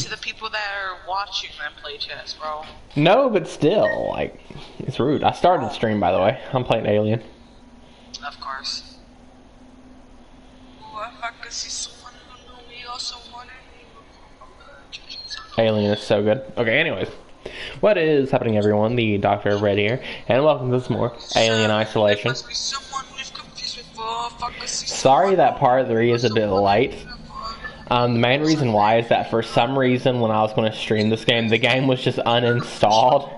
to the people that are watching them play chess, bro. No, but still, like, it's rude. I started the stream, by the way. I'm playing Alien. Of course. Ooh, if I could see someone who knew me or someone Alien is so good. Okay, anyways. What is happening, everyone? The Dr. Red here, and welcome to some more Alien Isolation. Sorry that part 3 is a bit late. The main reason why is that for some reason when I was going to stream this game, the game was just uninstalled.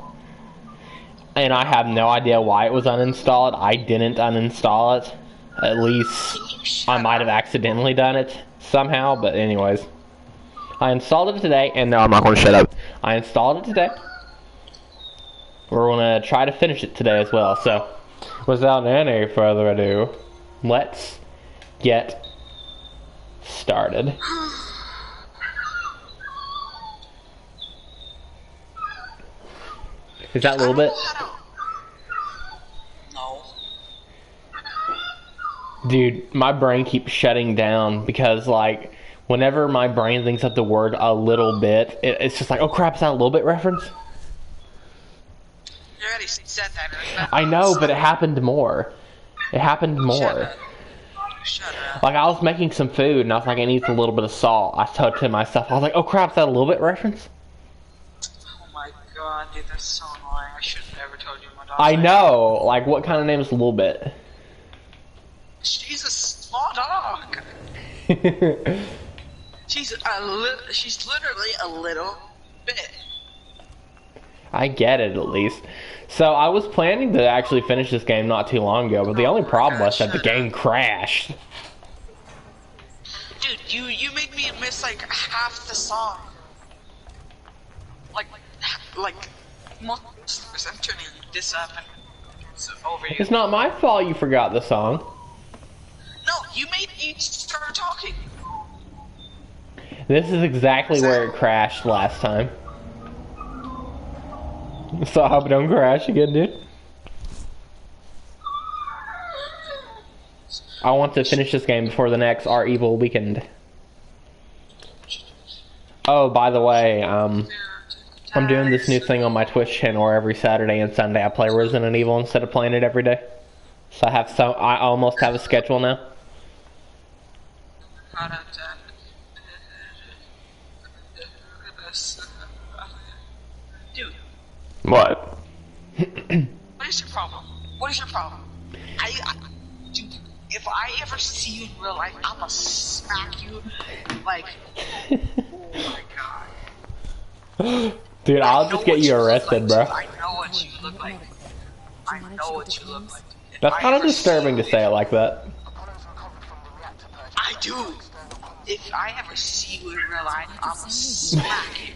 And I have no idea why it was uninstalled. I didn't uninstall it. At least I might have accidentally done it somehow, but anyways. I installed it today, and no, I'm not going to shut up. I installed it today. We're going to try to finish it today as well. So, without any further ado, let's get started. Is that a little bit? No. Dude, my brain keeps shutting down because, like, whenever my brain thinks of the word a little bit, it's just like, oh crap, is that a little bit reference? You already said that. I know, but it happened more. It happened more. Shut up. Like, I was making some food, and I was like, it needs a little bit of salt. I told to myself, I was like, oh crap, is that a little bit reference? Oh my god, dude, that's so annoying. I should have never told you my dog. I know. Like, what kind of name is a little bit? She's a small dog. She's literally a little bit. I get it, at least. So, I was planning to actually finish this game not too long ago, but the only problem was that the game crashed. Dude, you made me miss like half the song. Like, I'm turning this up and it's over you. It's not my fault you forgot the song. No, you started talking. This is exactly where it crashed last time. So I hope it don't crash again, dude. I want to finish this game before the next Our Evil weekend. Oh, by the way, I'm doing this new thing on my Twitch channel where every Saturday and Sunday I play Resident Evil instead of playing it every day. So I almost have a schedule now. Dude. What? What is your problem? What is your problem? Dude, if I ever see you in real life, I'ma smack you like, oh my god. Dude, I'll just get you arrested, bro. I know what you look like. I know what you look like. That's kind of disturbing to say it like that. I do. If I ever see you in real life, I'ma smack you.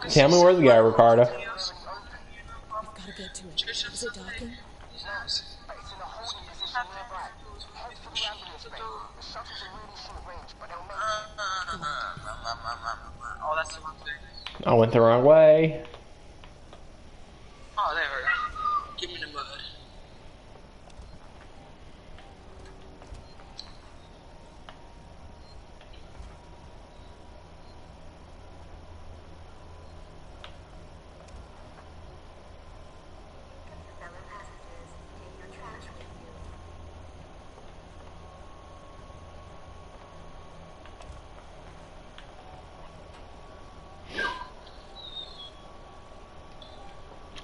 Tell me where the guy, Ricardo. Gotta get to it. Is it docking? Oh, that's the wrong thing. I went the wrong way. Oh, there we go. Give me the mud.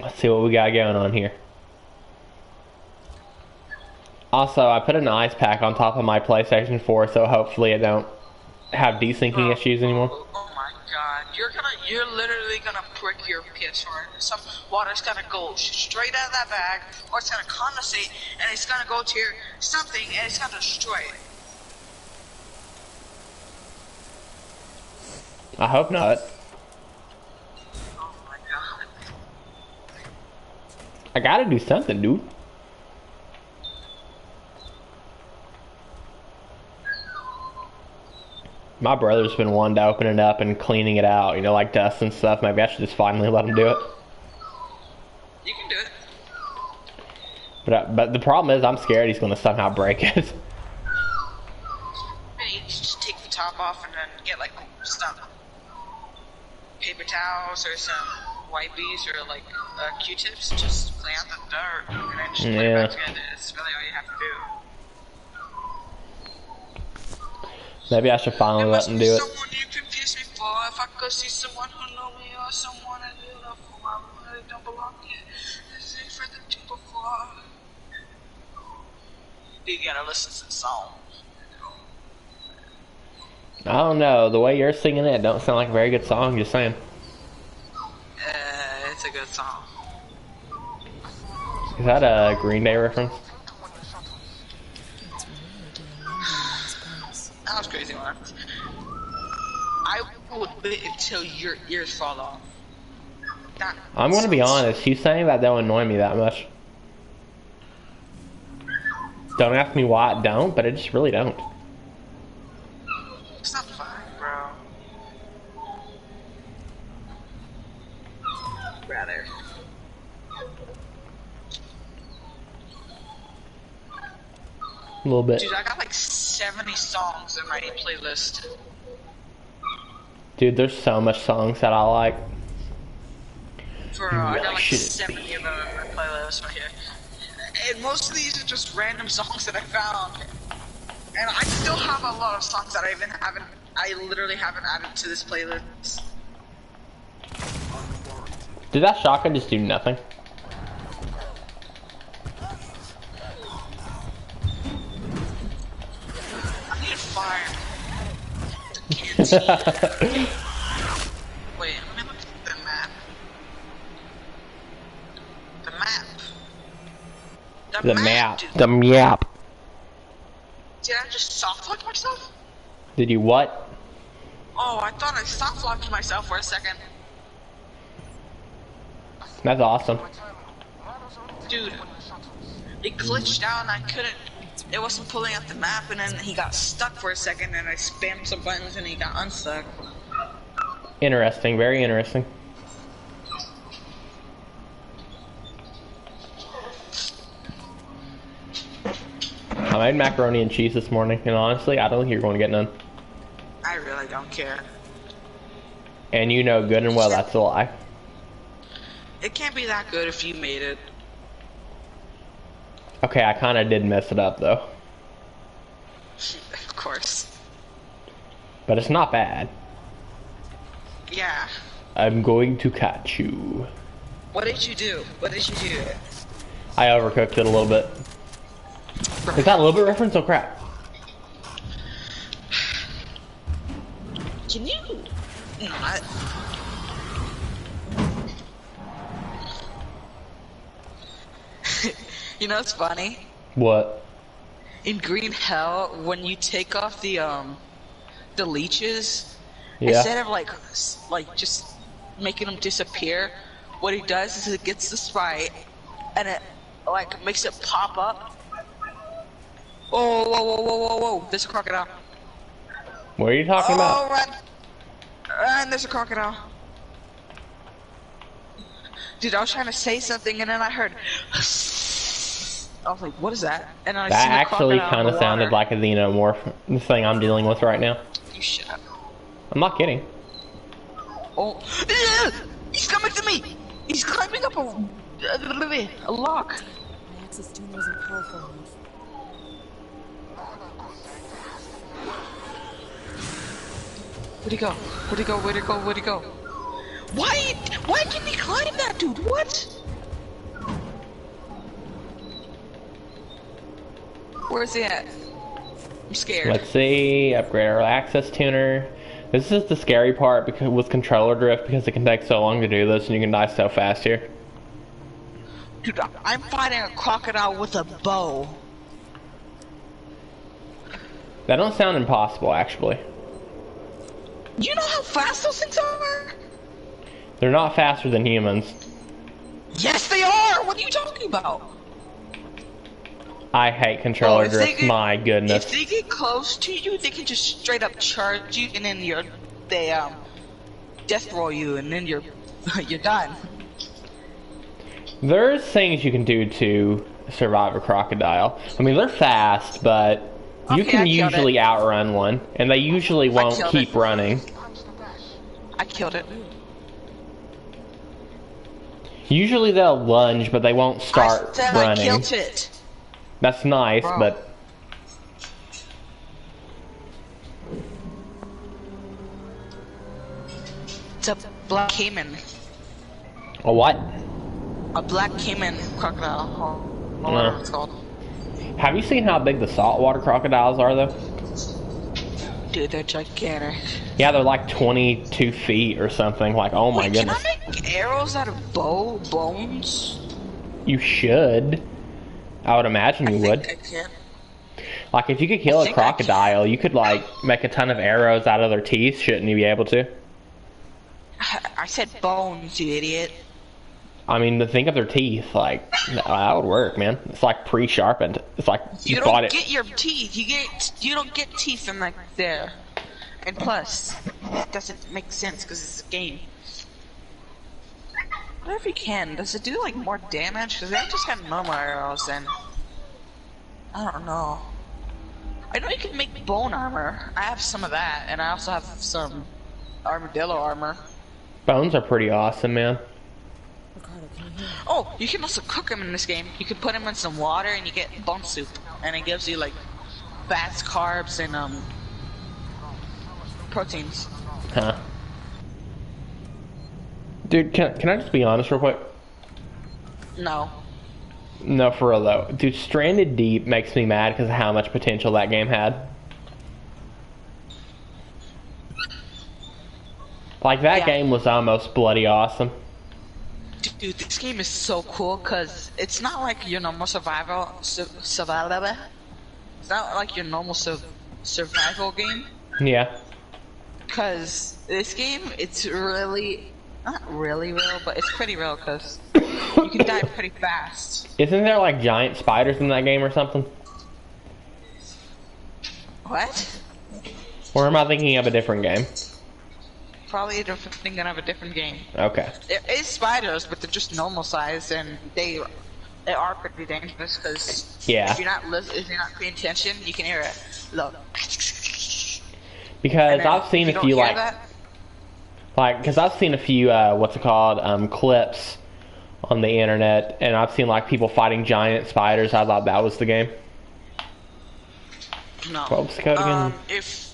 Let's see what we got going on here. Also, I put an ice pack on top of my PlayStation 4, so hopefully I don't have desyncing issues anymore. Oh my god, you're literally gonna prick your PS4. Some water's gonna go straight out of that bag, or it's gonna condensate, and it's gonna go to your something, and it's gonna destroy it. I hope not. Oh my god. I gotta do something, dude. My brother's been wanting to open it up and cleaning it out, you know, like dust and stuff. Maybe I should just finally let him do it. You can do it. But the problem is, I'm scared he's gonna somehow break it. Maybe you just take the top off and then get like some paper towels or some wipies or like Q-tips. Just clean out the dirt and then just put it back together. That's really all you have to do. Maybe I should finally let him do it. Someone you confuse me for. If I could see someone who know me or someone I love for, I really don't belong here. This is for the two before. You gotta listen to the song. I don't know. The way you're singing it don't sound like a very good song. Just saying. It's a good song. Is that a Green Day reference? That was crazy one. I would wait until your ears fall off. I'm gonna be honest. You saying that don't annoy me that much. Don't ask me why it don't, but it just really don't. It's not fun, bro. Rather. A little bit. Dude, I got like 70 songs in my playlist. Dude, there's so much songs that I like. For I got like 70 of them in my playlist right here. And most of these are just random songs that I found. And I still have a lot of songs that I literally haven't added to this playlist. Did that shotgun just do nothing? I need fire. Can't see. Wait, let me look at the map. The map. The map. Dude. The map. Did I just soft lock myself? Did you what? Oh, I thought I soft locked myself for a second. That's awesome. Dude, it glitched out and I couldn't. It wasn't pulling up the map, and then he got stuck for a second, and I spammed some buttons and he got unstuck. Interesting. Very interesting. I made macaroni and cheese this morning, and honestly, I don't think you're going to get none. I really don't care. And you know good and well that's a lie. It can't be that good if you made it. Okay, I kind of did mess it up, though. Of course. But it's not bad. Yeah. I'm going to catch you. What did you do? What did you do? I overcooked it a little bit. Is that a little bit reference? Oh crap. Can you not? You know what's funny? What? In Green Hell, when you take off the leeches, Yeah. instead of like just making them disappear, what he does is it gets the sprite and it like makes it pop up. Oh, whoa, whoa, whoa, whoa, whoa! There's a crocodile. What are you talking about? Run! Run! There's a crocodile. Dude, I was trying to say something and then I heard. I was like, "What is that?" And I That seen a actually crocodile in kind of the sounded water. like a xenomorph. This thing I'm dealing with right now. You shut up. I'm not kidding. Oh, he's coming to me! He's climbing up a lock. My access tune wasn't powerful enough. Where'd he go? Where'd he go? Where'd he go? Where'd he go? Why can he climb that, dude? What? Where's he at? I'm scared. Let's see. Upgrade our access tuner. This is the scary part because with controller drift because it can take so long to do this and you can die so fast here. Dude, I'm fighting a crocodile with a bow. That don't sound impossible, actually. You know how fast those things are? They're not faster than humans. Yes, they are! What are you talking about? I hate controller if they drift. get- My goodness. If they get close to you, they can just straight up charge you, and then they death roll you, and then you're done. There's things you can do to survive a crocodile. I mean, they're fast, but you Okay, can I killed usually it. outrun one, and they usually won't killed keep it. running. I killed it. Usually they'll lunge, but they won't start I said running. I killed it. That's nice, Bro. but It's a black caiman. a what? A black caiman crocodile. Or whatever it's called. Have you seen how big the saltwater crocodiles are, though? Dude, they're gigantic. Yeah, they're like 22 feet or something. Like, oh my Wait, goodness. can I make arrows out of bones? You should. I would imagine you would. I can. Like, if you could kill I a think I can. crocodile, you could, like, make a ton of arrows out of their teeth. Shouldn't you be able to? I said bones, you idiot. I mean, to think of their teeth, like, that would work, man. It's like pre-sharpened. It's like You you bought don't it. get your teeth. You don't get teeth from like there. And plus, it doesn't make sense because it's a game. What if you can? Does it do like more damage? Because I just got normal arrows and I don't know. I know you can make bone armor. I have some of that, and I also have some armadillo armor. Bones are pretty awesome, man. Ricardo, can you hear me? Oh, you can also cook them in this game. You can put them in some water and you get bone soup, and it gives you like fats, carbs, and proteins. Huh. Dude, can I just be honest real quick? No. No, for real though. Dude, Stranded Deep makes me mad because of how much potential that game had. Like, that Yeah. game was almost bloody awesome. Dude, this game is so cool because it's not like your normal survival. Survival. It's not like your normal survival game. Yeah. Because this game, it's really not really real, but it's pretty real because you can die pretty fast. Isn't there, like, giant spiders in that game or something? What? Or am I thinking of a different game? Probably thinking of a different game. Okay. There is spiders, but they're just normal size, and they are pretty dangerous because Yeah. if you're not paying attention, you can hear it. Look. Because And then I've seen if a you few, don't hear like, that, because I've seen a few, what's it called, clips on the internet, and I've seen, like, people fighting giant spiders. I thought that was the game. no. What was the code again? If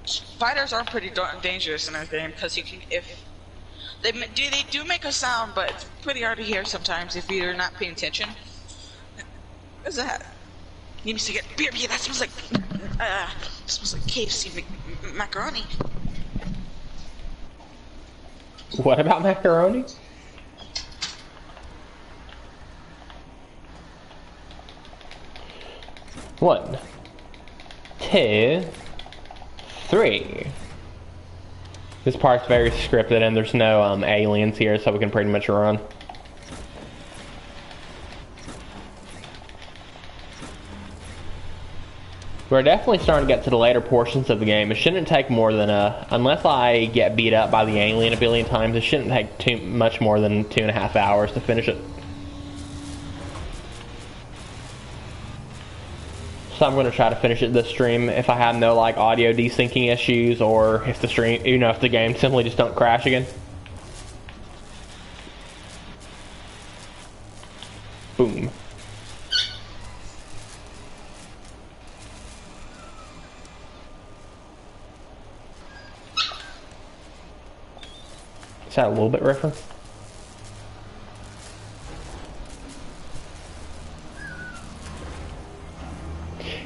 spiders are pretty dangerous in this game because you can if they do make a sound, but it's pretty hard to hear sometimes if you're not paying attention. What's that? You need to get beer. Yeah, that smells like KFC macaroni. What about macaroni? One, two, three. This part's very scripted and there's no aliens here, so we can pretty much run. We're definitely starting to get to the later portions of the game. It shouldn't take more than unless I get beat up by the alien a billion times, it shouldn't take too much more than 2.5 hours to finish it. So I'm going to try to finish it this stream if I have no, like, audio desyncing issues, or if the stream, if the game simply just don't crash again. Boom. Is that a little bit rougher?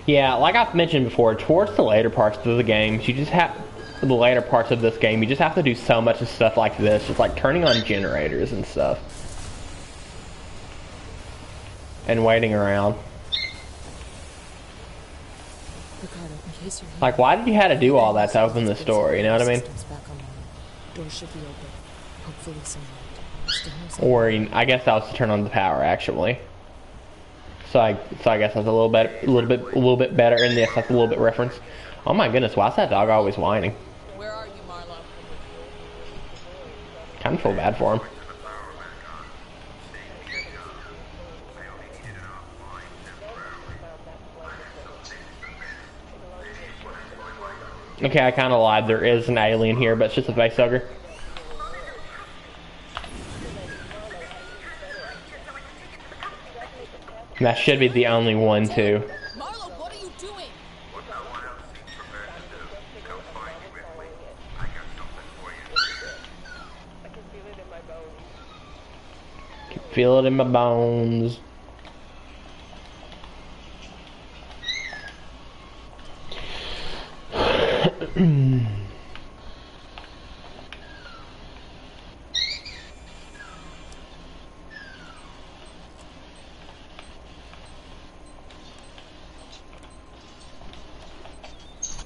Yeah, like I've mentioned before, towards the later parts of the games, you just have the later parts of this game, you just have to do so much of stuff like this, just like turning on generators and stuff, and waiting around. Ricardo, in case you're here, Like, why did you have to do all that to open the store? You know what I mean? systems back online. Doors should be open. Hopefully some light. Still no sign. Or I guess that was to turn on the power actually. So I guess that's a little bit better in this. That's a little bit reference. Oh my goodness, why is that dog always whining? Where are you, Marlo? Kind of feel bad for him. Okay, I kind of lied. There is an alien here, but it's just a facehugger. And that should be the only one, too. Marlo, what are you doing? Can feel it in my bones.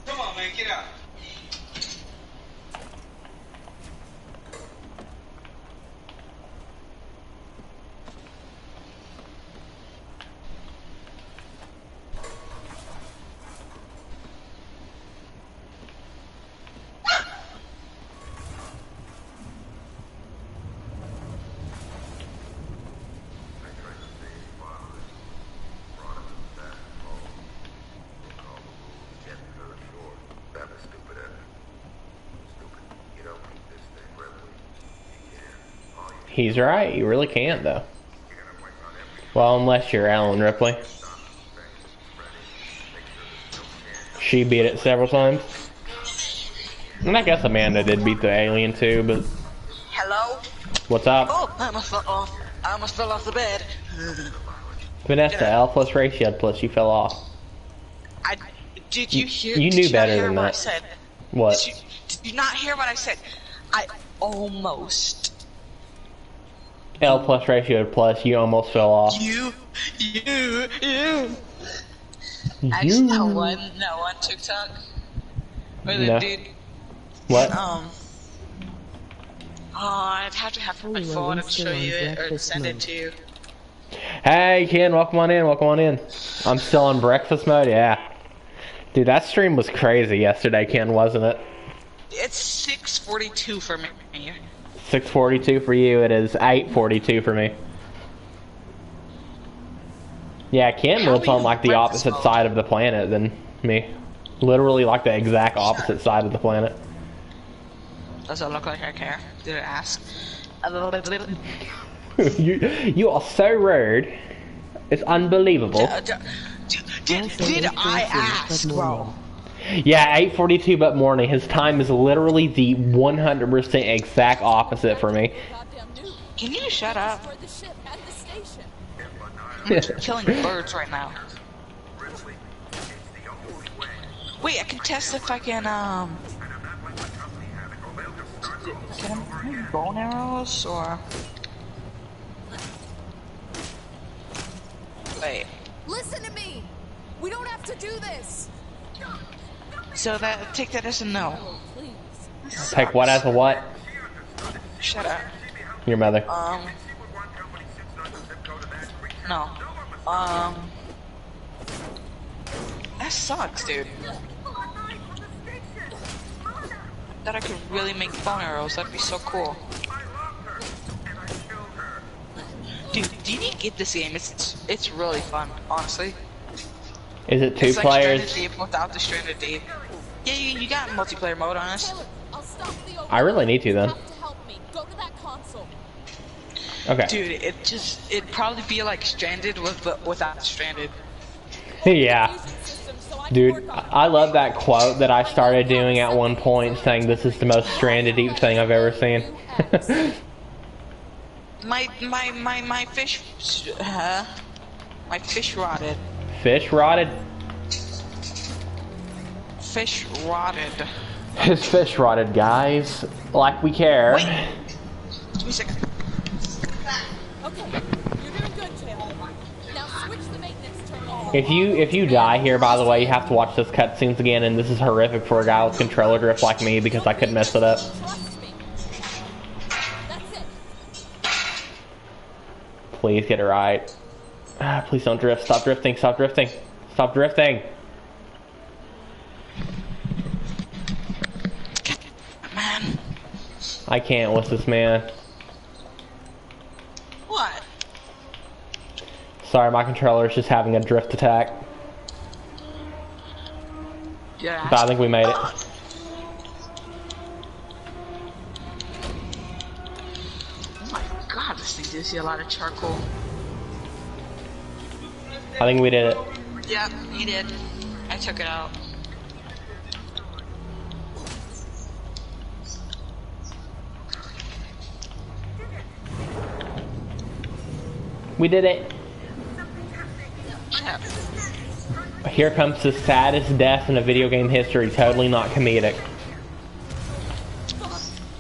Come on, man, get out. He's right. You really can't, though. Well, unless you're Alan Ripley. She beat it several times. And I guess Amanda did beat the alien, too, but... Hello? What's up? Oh, I almost fell off the bed. Vanessa, L plus ratio plus you fell off. Did you hear? You knew better than what I that. said? What? Did you not hear what I said? I almost. L plus ratio plus you almost fell off. You. Actually, no one TikTok. Or the No. dude. What? I'd have to have my Hello, phone and I'm show still you on it or breakfast send it mode. to you. Hey Ken, welcome on in, welcome on in. I'm still in breakfast mode, yeah. Dude, that stream was crazy yesterday, Ken, wasn't it? It's 6:42 for me. 6:42 for you, it is 8:42 for me. Yeah, Ken How lives are on you like the breakfast opposite mode? side of the planet than me. Literally like the exact opposite side of the planet. Does it look like I care? Did I ask? you are so rude. It's unbelievable. Did I ask, bro? Yeah, 8:42 but morning. His time is literally the 100% exact opposite for me. Can you shut up? For the ship and the station. I'm killing birds right now. Wait, I can test if I can bone arrows or wait. Listen to me. We don't have to do this. So take that as a no. Oh, please. Take what as a what? Shut up. Your mother. No. That sucks, dude. That I could really make bone arrows. That'd be so cool. Dude, you need to get this game. It's really fun, honestly. Is it two It's like players? Stranded Deep without the Stranded Deep. Yeah, you got multiplayer mode on this. Taylor, I'll stop the I really need to then. You have to help me. Go to that console. Okay. Dude, it'd probably be like Stranded without Stranded. Yeah. Fusion system so I can Dude, work on it. I love that quote that I started doing at one point saying this is the most stranded deep thing I've ever seen. My fish, my fish rotted. Fish rotted? Fish rotted. His fish rotted, guys. Like we care. Wait. Give me a second. Okay, you're doing good, Taylor. Now switch the maintenance terminal. If you die here, by the way, you have to watch those cutscenes again, and this is horrific for a guy with controller drift like me because I couldn't mess it up. Trust me. That's it. Please get it right. Ah, please don't drift. Stop drifting. Stop drifting. Stop drifting. Man. I can't with this man. What? Sorry, my controller is just having a drift attack. Yeah. But I think we made it. Do you see a lot of charcoal? I think we did it. Yeah, he did. I took it out. We did it. Yeah. Here comes the saddest death in a video game history, totally not comedic.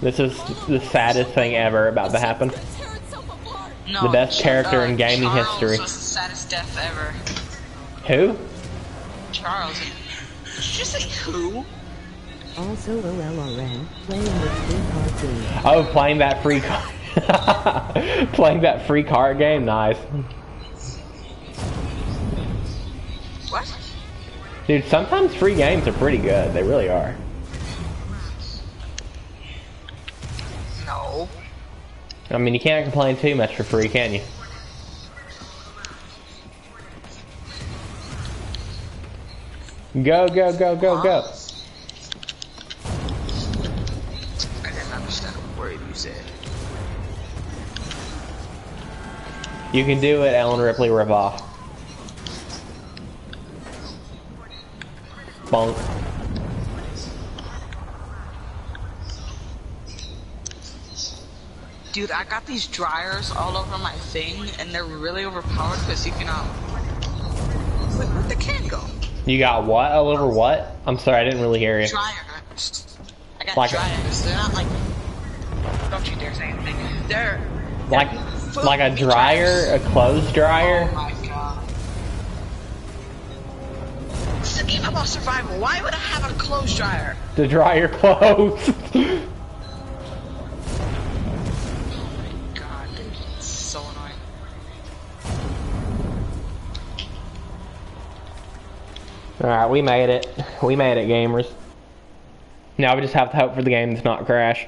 This is the saddest thing ever about to happen. Tear itself apart. No, The best character in gaming Charles history. was the saddest death ever. Who? Charles. Did you just say who? Also OLRN, playing with free card game. Oh, playing that free card. Playing that free card game? Nice. What? Dude, sometimes free games are pretty good. They really are. No. I mean, you can't complain too much for free, can you? Go, go, go, go, go. I didn't understand a word you said. You can do it, Ellen Ripley ripoff. Bonk. Dude, I got these dryers all over my thing, and they're really overpowered because you cannot. Wait, where'd the can go? You got what? All over what? I'm sorry, I didn't really hear you. Dryers. I got Like a- dryers. They're not like. Don't you dare say anything. They're Like a dryer, a clothes dryer? Oh my god. This is a game about survival. Why would I have a clothes dryer? To dry your clothes. God, it's so annoying. Alright, we made it. We made it, gamers. Now we just have to hope for the game to not crash.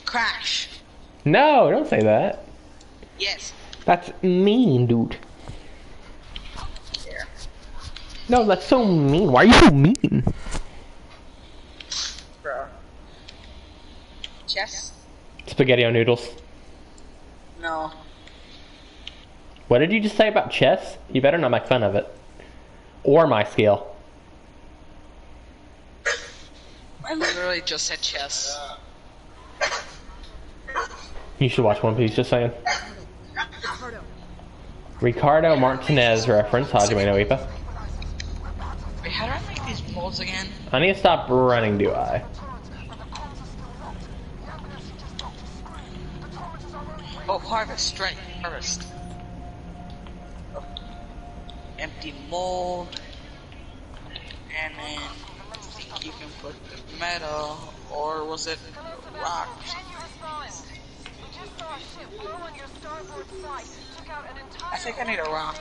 Crash. No, don't say that. Yes. That's mean, dude. Here. No, that's so mean. Why are you so mean? Bro. Chess? Spaghetti-O noodles. No. What did you just say about chess? You better not make fun of it. Or my skill. I literally just said chess. You should watch One Piece, just saying. Ricardo. Ricardo Martinez reference. Hajime no Ippo. Wait, how do I make these molds again? I need to stop running, do I? Oh, harvest, right. Harvest. Oh. Empty mold. And then I think you can put the metal, or was it rock? I think I need a rock.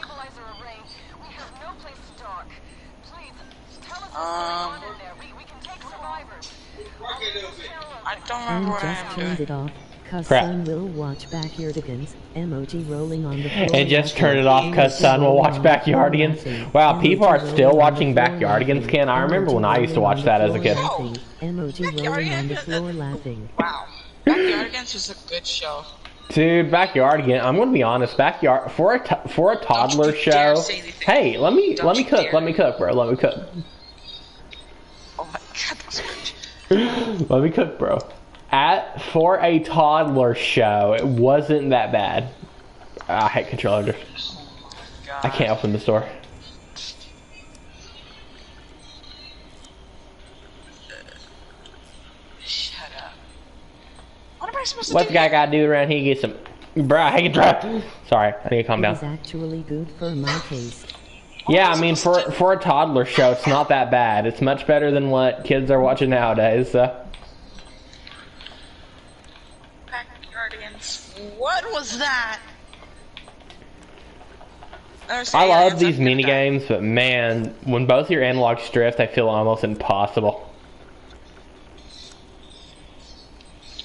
I don't remember And what I just am turned doing. it off. Cause Crap. son will watch Backyardigans. Emoji rolling on the floor. And just laughing. turn it off because Emoji son will rolling watch on the floor Backyardigans. laughing. Wow, people are Emoji still rolling on watching the floor Backyardigans, laughing. Ken. I remember when I used to Emoji watch that as a rolling kid. on the floor laughing. Emoji rolling on the floor laughing. Wow. Backyardigans was a good show. Dude, Backyardigan. I'm gonna be honest. Backyard for a toddler you dare show. say anything. Hey, let me Don't you cook. dare. Let me cook, bro. Let me cook. Oh my god, that's good. Let me cook, bro. For a toddler show, it wasn't that bad. I hate controllers. God. I can't open this door. Shut up. What am I supposed to What do? the guy gotta do around here? Get some, bro. I can drive. Sorry, I need to calm It is down. actually good for my taste. Yeah, I mean, for a toddler show, it's not that bad. It's much better than what kids are watching nowadays. So. Backyardigans. What was that? I love these mini games, but man, when both your analogs drift, they feel almost impossible.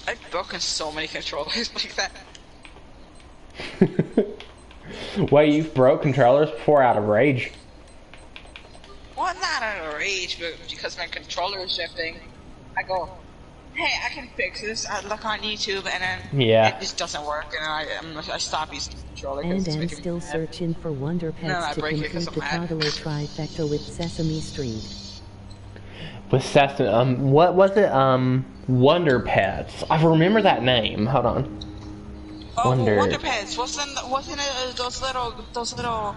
I've broken so many controllers like that. Wait, you've broke controllers before out of rage? Well, not out of rage, but because my controller is shifting. I go, hey, I can fix this. I look on YouTube and then Yeah. it just doesn't work, and I stop using the controller because And it's I'm making still me mad. searching for Wonder No, I Pets to break it 'cause complete the I'm mad. toddler trifecta with Sesame Street. With Sesame, what was it? Wonder Pets. I remember that name. Hold on. Oh, Wonder- Wonder Pets. Wasn't it those little?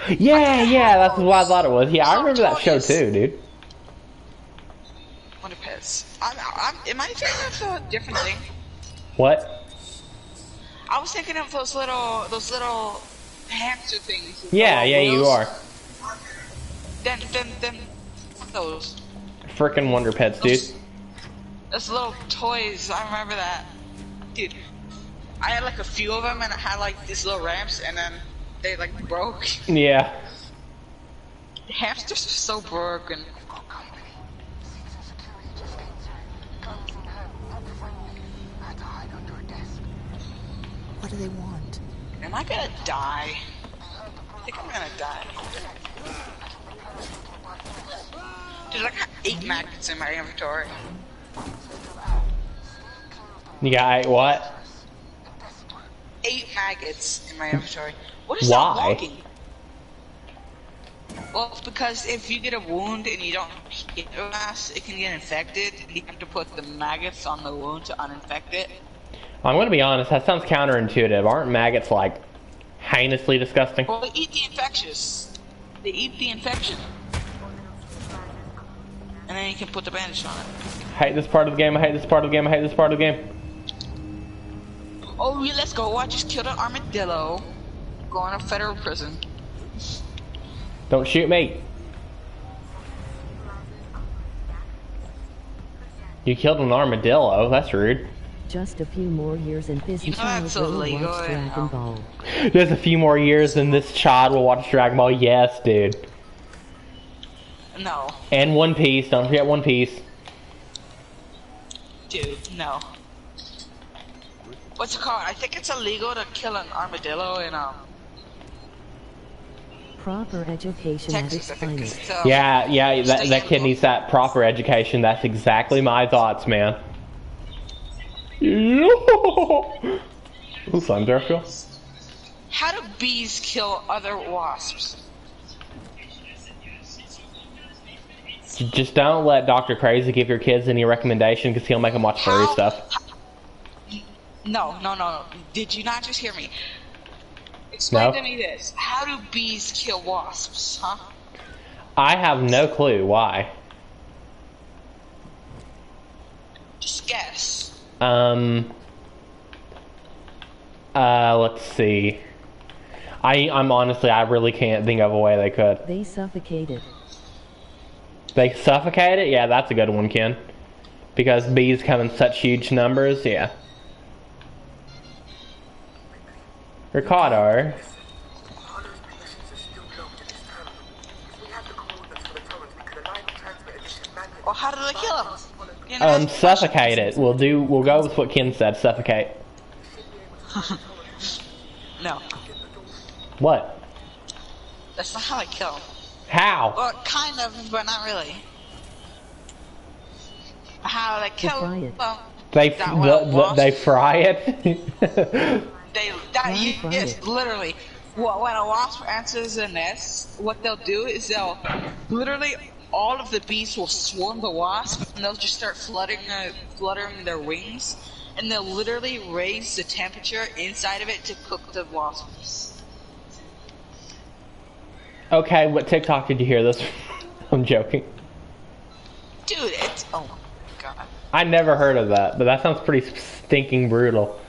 Yeah, that's what I thought it was. Yeah, I remember that show Toys. too, dude. Wonder Pets. Am I thinking of a different thing? What? I was thinking of those little hamster things. with Yeah, little yeah, you wheels. are. Then those Frickin' Wonder Pets, dude. those little toys. I remember that, dude. I had like a few of them, and I had like these little ramps, and then they like broke. Yeah. Hamsters are so broken. What do they want? Am I gonna die? I think I'm gonna die. Dude, I got 8 magnets in my inventory. You got what? 8 maggots in my inventory. What is Why? that walking? Well, it's because if you get a wound and you don't hit it fast, it can get infected. You have to put the maggots on the wound to uninfect it. I'm gonna be honest, that sounds counterintuitive. Aren't maggots like heinously disgusting? Well, they eat the infectious. They eat the infection. And then you can put the bandage on it. I hate this part of the game, I hate this part of the game, I hate this part of the game. Oh, yeah, let's go. I just killed an armadillo. Going to federal prison. Don't shoot me. You killed an armadillo, that's rude. Just a few more years and this You know child that's will illegal, watch you know. Dragon Ball. There's a few more years and this child will watch Dragon Ball. Yes, dude. No. And One Piece, don't forget One Piece. Dude, no. What's it called? I think it's illegal to kill an armadillo in Proper education at its Texas, I think. finest. So, Yeah, that stay kid animal. needs that proper education. That's exactly my thoughts, man. Ooh, slime Garfield. How do bees kill other wasps? Just don't let Dr. Crazy give your kids any recommendation because he'll make them watch furry How- stuff. No. Did you not just hear me? Explain No. to me this. How do bees kill wasps, huh? I have no clue why. Just guess. Let's see. I'm honestly, I really can't think of a way they could. They suffocated. They suffocate it? Yeah, that's a good one, Ken. Because bees come in such huge numbers, yeah. Ricardo. Well, how do they kill them? You know, Suffocate it. We'll go with what Ken said, suffocate. No, What? that's not how they kill them. How? Well, kind of, but not really. How they kill fry it. them? They That what they fry it? Fry Yes, it. literally. When a wasp enters a nest, what they'll do is they'll literally all of the bees will swarm the wasp, and they'll just start fluttering their wings, and they'll literally raise the temperature inside of it to cook the wasps. Okay, what TikTok did you hear this? I'm joking. Dude, it's oh my god. I never heard of that, but that sounds pretty stinking brutal.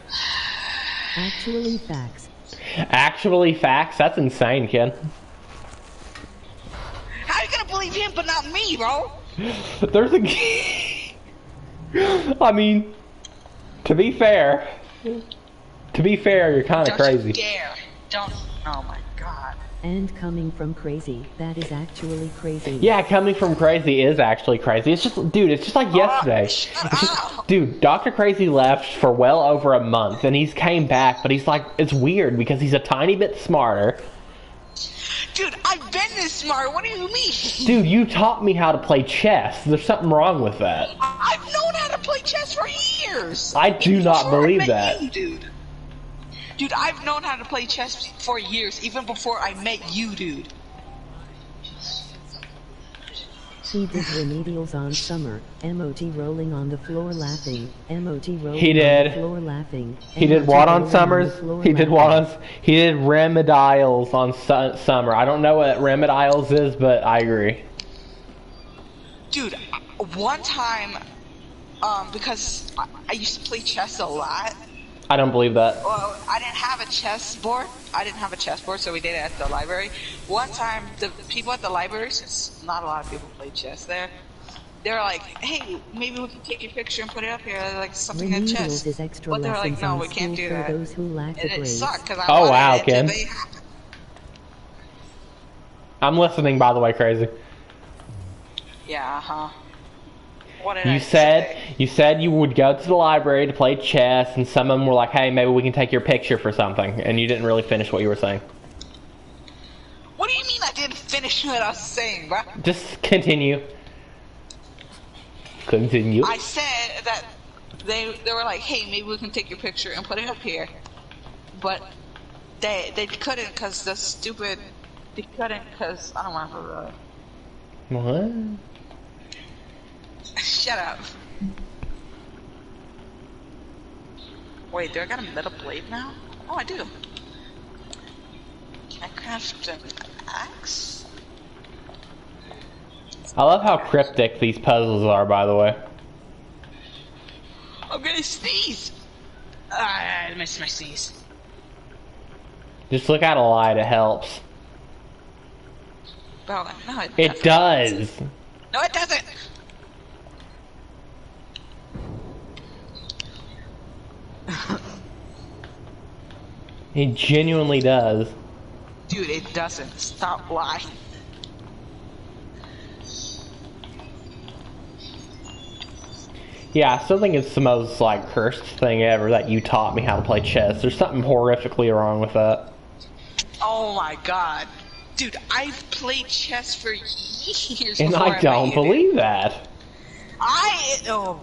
Actually facts. Actually, facts? That's insane, Ken. How you gonna believe him but not me, bro? There's a... I mean, to be fair, you're kind of Don't crazy. you dare. Don't. Oh my god. And coming from crazy, that is actually crazy. Yeah, coming from crazy is actually crazy. It's just, dude, it's just like yesterday. Shut It's just- up. dude, Dr. Crazy left for well over a month, and he's came back, but he's like, it's weird because he's a tiny bit smarter. Dude, I've been this smart. What do you mean? Dude, you taught me how to play chess. There's something wrong with that. I've known how to play played chess for years. I do Even not before I believe met that. you, dude. Dude, I've known how to play chess for years, even before I met you, dude. He did remedials on summer. MOT rolling on the floor laughing. MOT rolling He on did. the floor laughing. He did MOT what on rolling Summers? the floor He did what laughing. on? He did remedials on Summer. I don't know what remedials is, but I agree. Dude, one time, because I used to play chess a lot. I don't believe that. Well, I didn't have a chessboard. So we did it at the library. One time, the people at the library, since not a lot of people play chess there, they were like, "Hey, maybe we can take your picture and put it up here, like something at chess." Remedials is extra But they were like, lessons "No, on we can't school do for that." those who lack the And it grades. sucked because I Oh, wanted wow, it Ken. to be happen. I'm listening, by the way, crazy. Yeah, What did I You say? said you would go to the library to play chess, and some of them were like, "Hey, maybe we can take your picture for something," and you didn't really finish what you were saying. What do you mean I didn't finish what I was saying, bro? Just continue. Continue. I said that they were like, "Hey, maybe we can take your picture and put it up here," but they couldn't because they couldn't because I don't remember. What? Shut up. Wait, do I got a metal blade now? Oh, I do. Can I craft an axe? I love how cryptic these puzzles are, by the way. I'm gonna sneeze! I missed my sneeze. Just look at a light, it helps. Oh, no, It does. No, it doesn't! It genuinely does. Dude, it doesn't. Stop lying. Yeah, I still think it's the most, like, cursed thing ever that you taught me how to play chess. There's something horrifically wrong with that. Oh my god. Dude, I've played chess for years And before I don't met you, dude. believe that. Oh.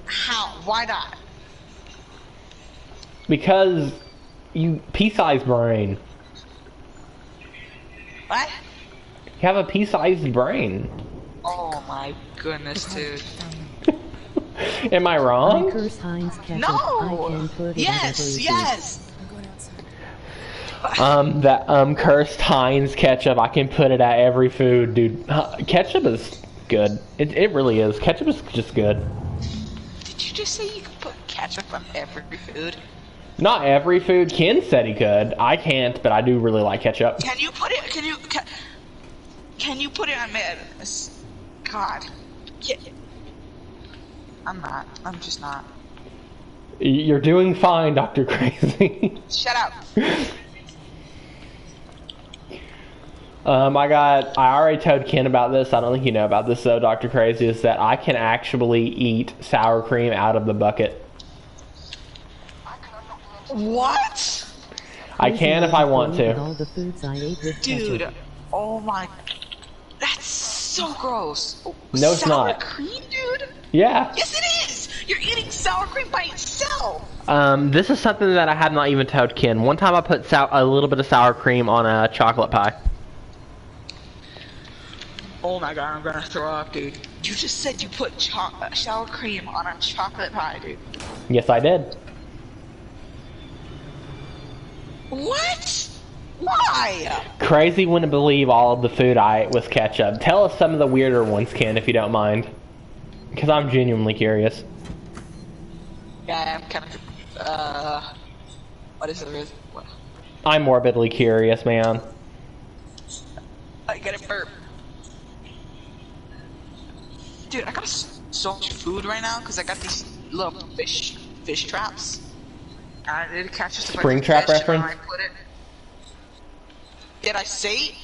How? Why not? Because you pea-sized brain. What? You have a pea-sized brain. Oh my goodness, dude. Am I wrong? Curse Heinz ketchup. I No! can put it Yes, on everything. yes! I'm going outside. That cursed Heinz ketchup, I can put it at every food, dude. Ketchup is good. It really is. Ketchup is just good. Did you just say you could put ketchup on every food? Not every food. Ken said he could. I can't, but I do really like ketchup. Can you put it, can you put it on God. Yeah. I'm just not. You're doing fine, Dr. Crazy. Shut up. I already told Ken about this. I don't think you know about this though, Dr. Crazy, is that I can actually eat sour cream out of the bucket. What? I can if I want to. All the foods I ate with Dude, ketchup. oh my. That's so gross. No, it's sour not. cream, dude? Yeah. Yes, it is! You're eating sour cream by itself! This is something that I have not even told Ken. One time I put a little bit of sour cream on a chocolate pie. Oh my god, I'm gonna throw up, dude. You just said you put sour cream on a chocolate pie, dude. Yes, I did. What? Why? Crazy wouldn't believe all of the food I ate was ketchup. Tell us some of the weirder ones, Ken, if you don't mind. Because I'm genuinely curious. Yeah, I'm kind of, what is it? What? I'm morbidly curious, man. I get a burp. Dude, I got so much food right now because I got these little fish traps. It catches the Springtrap fish when reference? I put it. Did I say it?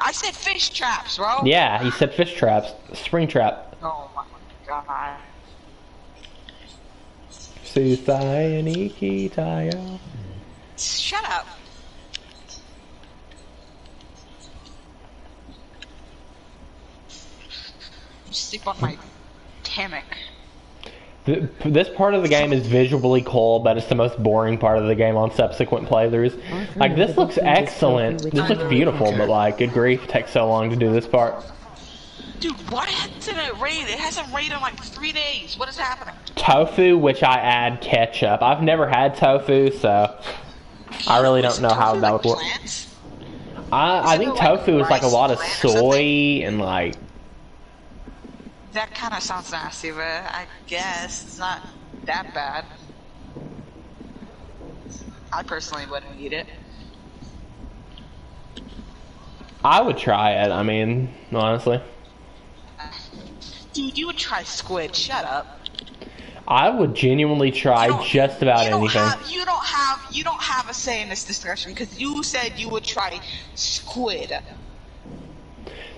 I said fish traps, bro. Yeah, he said fish traps. Spring trap. Oh my god. Susai and Ikitayo. Shut up. You sleep on my hammock. This part of the game is visually cool, but it's the most boring part of the game on subsequent playthroughs. Like, this looks excellent. This looks beautiful, but like, good grief, it takes so long to do this part. Dude, why hasn't it rained? It hasn't rained in like 3 days. What is happening? Tofu, which I add ketchup. I've never had tofu, so I really don't know how that would work. Plants? I think tofu is like a lot of soy and like... That kind of sounds nasty, but I guess it's not that bad. I personally wouldn't eat it. I would try it, I mean, honestly. Dude, you would try squid. Shut up. I would genuinely try just about anything. You don't have a say in this discussion because you said you would try squid.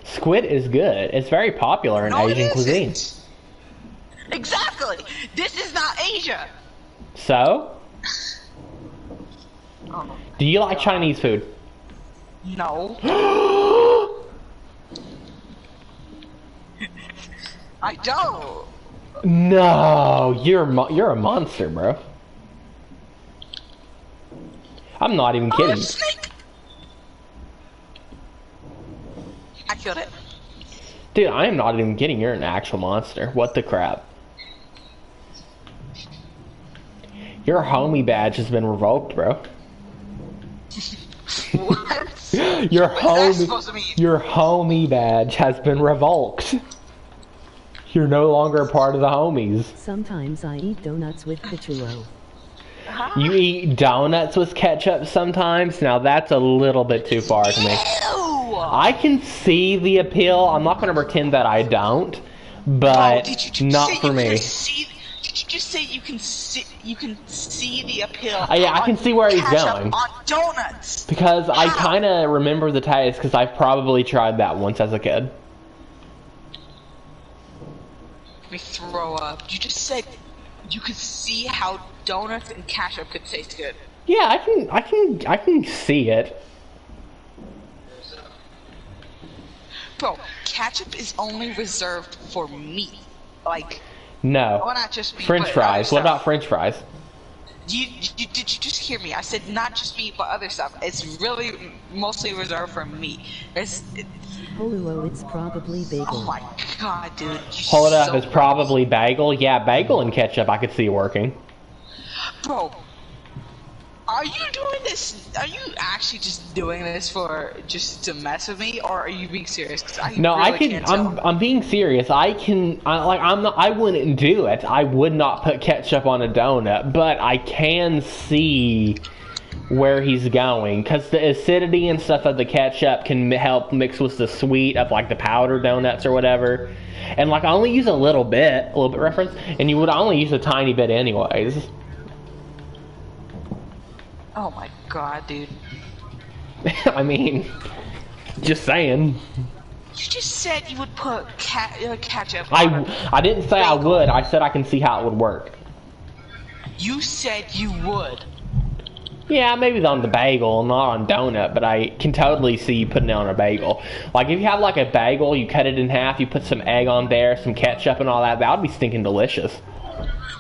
Squid is good. It's very popular in Asian cuisine. Exactly. This is not Asia. So? Oh, Do you like Chinese food? no. I don't. No, you're a monster, bro. I'm not even kidding. Snake. I killed it. Dude, I am not even kidding. You're an actual monster. What the crap? Your homie badge has been revoked, bro. What? Your What's that supposed to homie, mean? your homie badge has been revoked. You're no longer a part of the homies. Sometimes I eat donuts with Pichulo. You eat donuts with ketchup sometimes? Now that's a little bit too far to me. Ew! I can see the appeal. I'm not going to pretend that I don't, but Did you just not say for you me. can see- Did you just say you can see the appeal? Yeah, I can see where he's ketchup going. on donuts. Because I How? kind of remember the taste because I've probably tried that once as a kid. Let me throw up. You just said you could see how donuts and ketchup could taste good. Yeah, I can see it. Bro, ketchup is only reserved for meat. Like, No. well, not just meat, French but fries. other What about stuff. French fries? Did you just hear me? I said not just meat, but other stuff. It's really mostly reserved for meat. Holuo, it's probably bagel. Oh my god, dude. You're Hold up, so it's probably bagel. Yeah, bagel and ketchup I could see working. Bro, are you doing this? Are you actually just doing this just to mess with me, or are you being serious? 'Cause No, really I can. can't tell. I'm being serious. I wouldn't do it. I would not put ketchup on a donut, but I can see where he's going because the acidity and stuff of the ketchup can help mix with the sweet of like the powdered donuts or whatever. And like I only use a little bit reference, and you would only use a tiny bit anyways. Oh my god, dude. I mean, just saying. You just said you would put ketchup. I didn't say I bagel. would. I said I can see how it would work. You said you would. Yeah, maybe on the bagel, not on donut, but I can totally see you putting it on a bagel. Like, if you have, like, a bagel, you cut it in half, you put some egg on there, some ketchup and all that, that would be stinking delicious.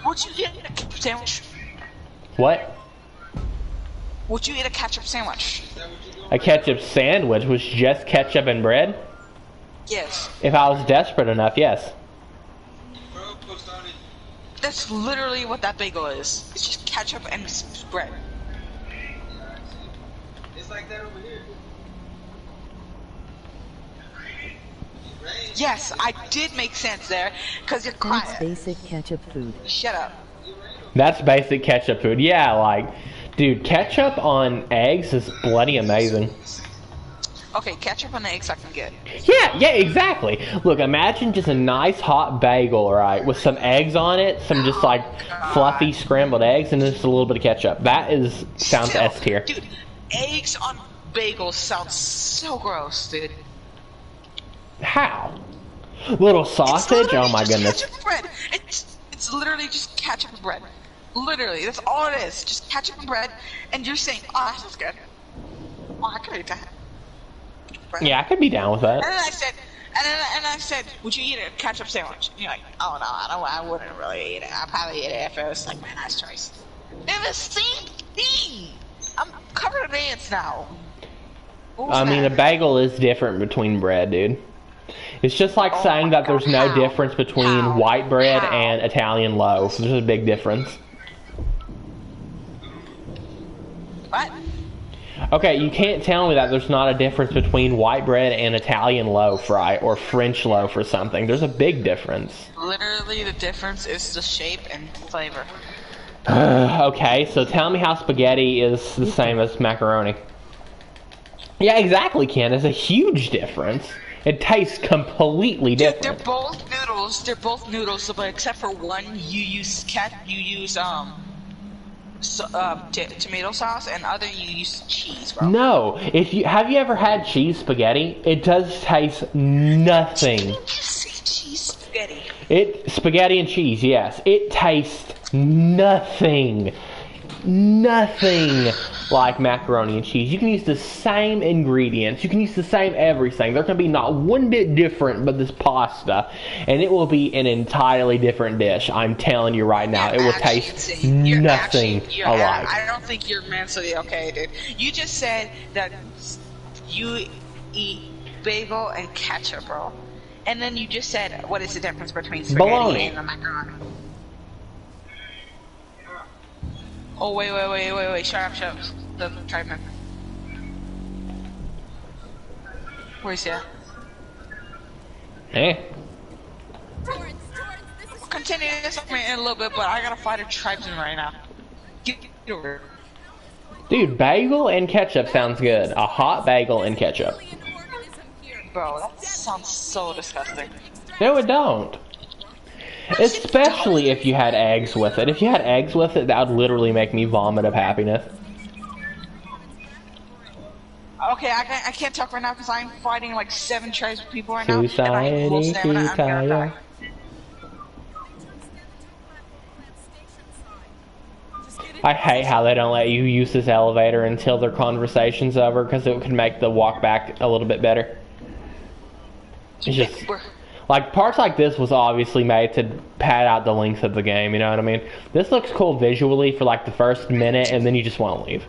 Would you get a ketchup sandwich? What? Would you eat a ketchup sandwich? A ketchup sandwich was just ketchup and bread? Yes. If I was desperate enough, yes. That's literally what that bagel is. It's just ketchup and bread. It's like that over here. Yes, I did make sense there, because you're That's quiet. basic ketchup food. Shut up. That's basic ketchup food. Yeah, like, dude, ketchup on eggs is bloody amazing. Okay, ketchup and eggs I can get. Yeah, exactly. Look, imagine just a nice hot bagel, right, with some eggs on it, some just like fluffy scrambled eggs, and just a little bit of ketchup. That sounds Still, S tier. Dude, eggs on bagels sounds so gross, dude. How? Little sausage? Oh my goodness. Ketchup and bread. It's literally just ketchup and bread. Literally, that's all it is. Just ketchup and bread, and you're saying, "Oh, that sounds good. Oh, I could eat that." Bread. Yeah, I could be down with that. And I said, would you eat a ketchup sandwich? And you're like, oh no, I wouldn't really eat it. I'd probably eat it if it was like my nice choice. They're the same thing. I'm covered in ants now. I mean, a bagel is different between bread, dude. It's just like saying that there's no difference between white bread and Italian loaf. There's a big difference. What? Okay, you can't tell me that there's not a difference between white bread and Italian loaf, right? Or French loaf or something. There's a big difference. Literally, the difference is the shape and flavor. Okay, so tell me how spaghetti is the same as macaroni. Yeah, exactly, Ken. It's a huge difference. It tastes completely different. Dude, they're both noodles. They're both noodles, but except for one, you use tomato sauce, and other you use cheese, bro. No, have you ever had cheese spaghetti? It does taste nothing. Did you just say cheese spaghetti? Spaghetti and cheese, yes. It tastes nothing like macaroni and cheese. You can use the same ingredients. You can use the same everything. There can be not one bit different but this pasta, and it will be an entirely different dish. I'm telling you right now, it will taste nothing alike. I don't think you're mentally okay, dude. You just said that you eat bagel and ketchup, bro. And then you just said, what is the difference between spaghetti and the macaroni? Oh, wait, shut up. Doesn't try man. Where's he at? Hey. We'll continue this in a little bit, but I gotta fight a tribesman right now. Get over it. Dude, bagel and ketchup sounds good. A hot bagel and ketchup. Bro, that sounds so disgusting. No, it don't. Especially if you had eggs with it. If you had eggs with it, that would literally make me vomit of happiness. Okay, I can't talk right now because I'm fighting like 7 tribes of people right now. And I have full stamina. I'm gonna die. I hate how they don't let you use this elevator until their conversation's over because it could make the walk back a little bit better. It's just... Like, parts like this was obviously made to pad out the length of the game, you know what I mean? This looks cool visually for like the first minute, and then you just want to leave.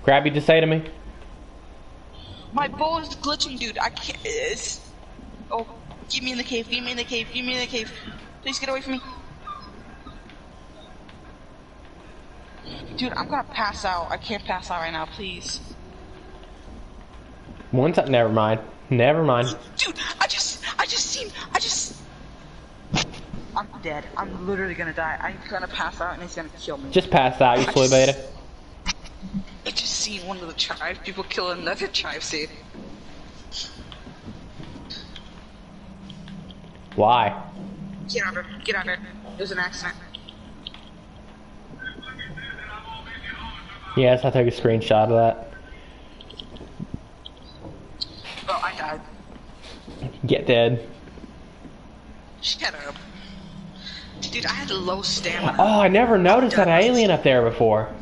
Krabby, just say to me. My bow is glitching, dude. I can't. Oh, get me in the cave. Get me in the cave. Get me in the cave. Please get away from me. Dude, I'm gonna pass out. I can't pass out right now, please. One time. Never mind. Never mind. Dude, I'm dead. I'm literally gonna die. I'm gonna pass out and it's gonna kill me. Just pass out, you soy beta. I just seen one of the tribes people kill another tribe, see? Why? Get out of here. Get out of here. It was an accident. Yes, I'll take a screenshot of that. Oh, I died. Get dead. Shut up. Dude, I had low stamina. Oh, I never noticed that alien up there before.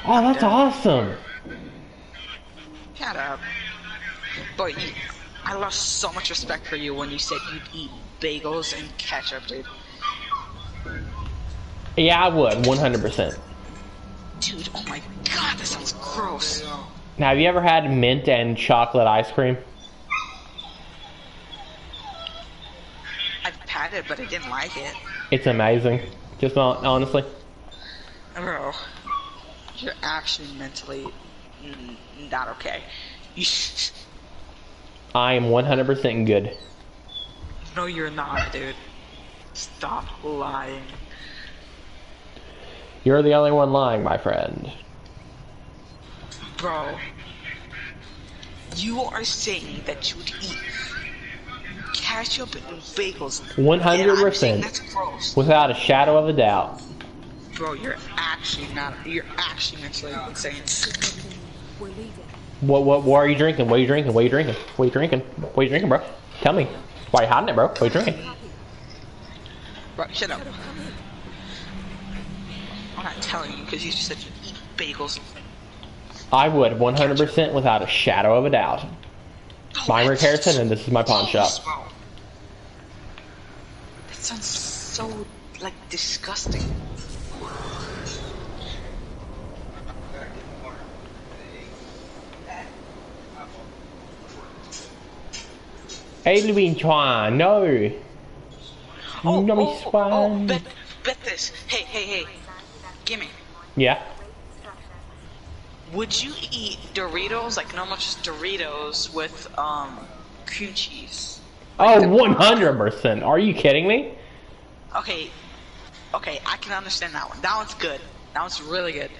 Oh, that's awesome. Shut up. But I lost so much respect for you when you said you'd eat bagels and ketchup, dude. Yeah, I would, 100%. Dude, oh my god, that sounds gross. Now, have you ever had mint and chocolate ice cream? I've had it, but I didn't like it. It's amazing. Just honestly. Bro, you're actually mentally not okay. I am 100% good. No, you're not, dude. Stop lying. You're the only one lying, my friend. Bro, you are saying that you would eat ketchup and bagels. 100%. That's gross. Without a shadow of a doubt. Bro, you're actually mentally insane. We're leaving. What are you drinking? What are you drinking? What are you drinking? What are you drinking? What are you drinking, bro? Tell me. Why are you hiding it, bro? What are you drinking? Bro, shut up. I'm not telling you because you just said you eat bagels. I would, 100% without a shadow of a doubt. I'm Rick Harrison, and this is my pawn shop. Bro. That sounds so, like, disgusting. Alien Chuan, no. Bet this. Hey. Gimme. Yeah. Would you eat Doritos, like normal just Doritos with, cream cheese? Oh, 100%. Are you kidding me? Okay, I can understand that one. That one's good. That one's really good.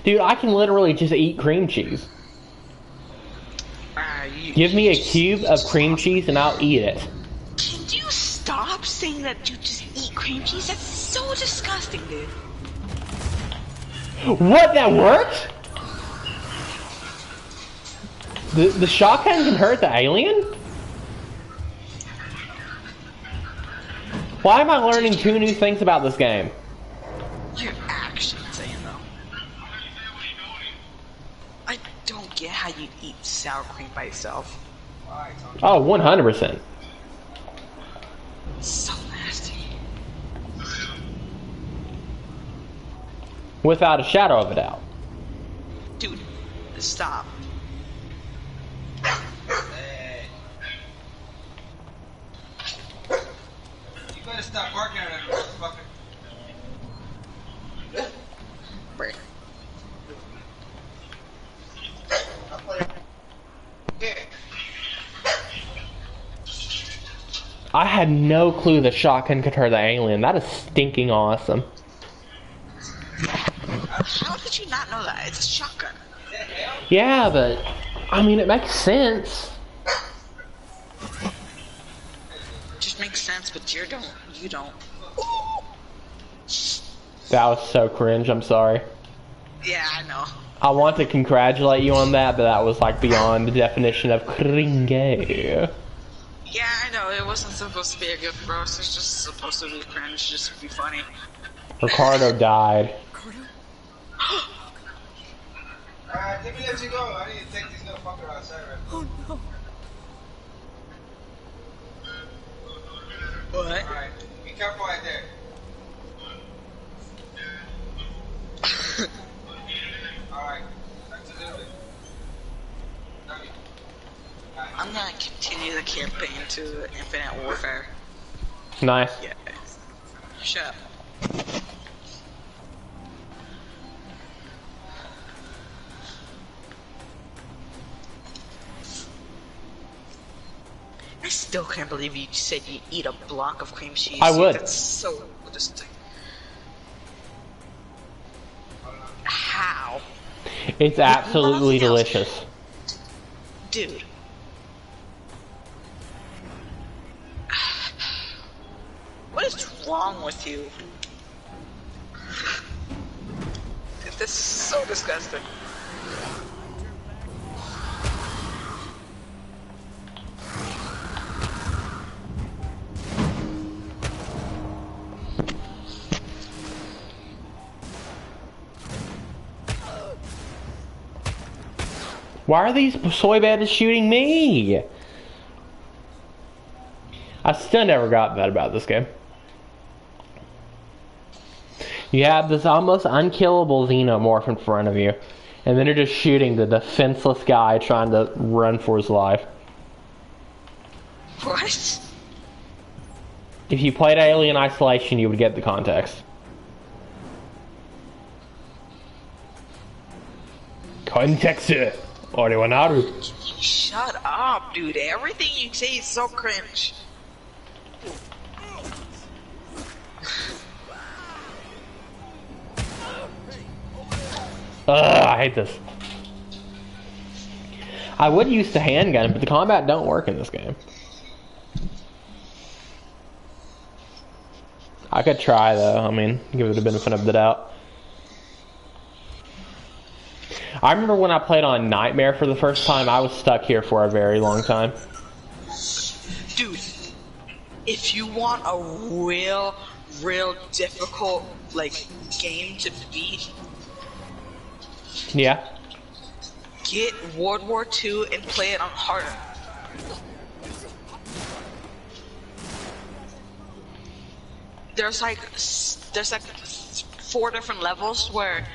Dude, I can literally just eat cream cheese. Give me a cube of cream cheese and I'll eat it. Can you stop saying that you just eat cream cheese? That's so disgusting, dude. What? That worked? The shotgun can hurt the alien? Why am I learning 2 new things about this game? You're actually insane, though. I don't get how you eat sour cream by itself. Oh, 100%. So nasty. Without a shadow of a doubt. Dude, stop. You better stop barking at that motherfucker. Break. I had no clue the shotgun could hurt the alien. That is stinking awesome. How did you not know that? It's a shotgun. Yeah, but I mean, it makes sense. Just makes sense, but you don't. That was so cringe. I'm sorry. Yeah, I know. I want to congratulate you on that, but that was like beyond the definition of cringe. Yeah, I know. It wasn't supposed to be a gift, bro. It's just supposed to be cringe, just to be funny. Ricardo died. Alright, let me let you go. I need to take this little fucker outside right now. Oh no. What? Alright, be careful right there. Alright, back to the little bit. I'm gonna continue the campaign to Infinite Warfare. Nice. Yeah. Shut up. I still can't believe you said you eat a block of cream cheese. I would. That's so disgusting. How? It's absolutely delicious. Dude. What is wrong with you? This is so disgusting. Why are these soy badges shooting me? I still never got that about this game. You have this almost unkillable xenomorph in front of you, and then you're just shooting the defenseless guy trying to run for his life. What? If you played Alien Isolation, you would get the context. Context it. Shut up, dude. Everything you say is so cringe. Ugh, I hate this. I would use the handgun, but the combat don't work in this game. I could try though. I mean, give it a benefit of the doubt. I remember when I played on Nightmare for the first time, I was stuck here for a very long time. Dude, if you want a real difficult, like, game to beat, Yeah. get World War II and play it on harder. There's like 4 different levels where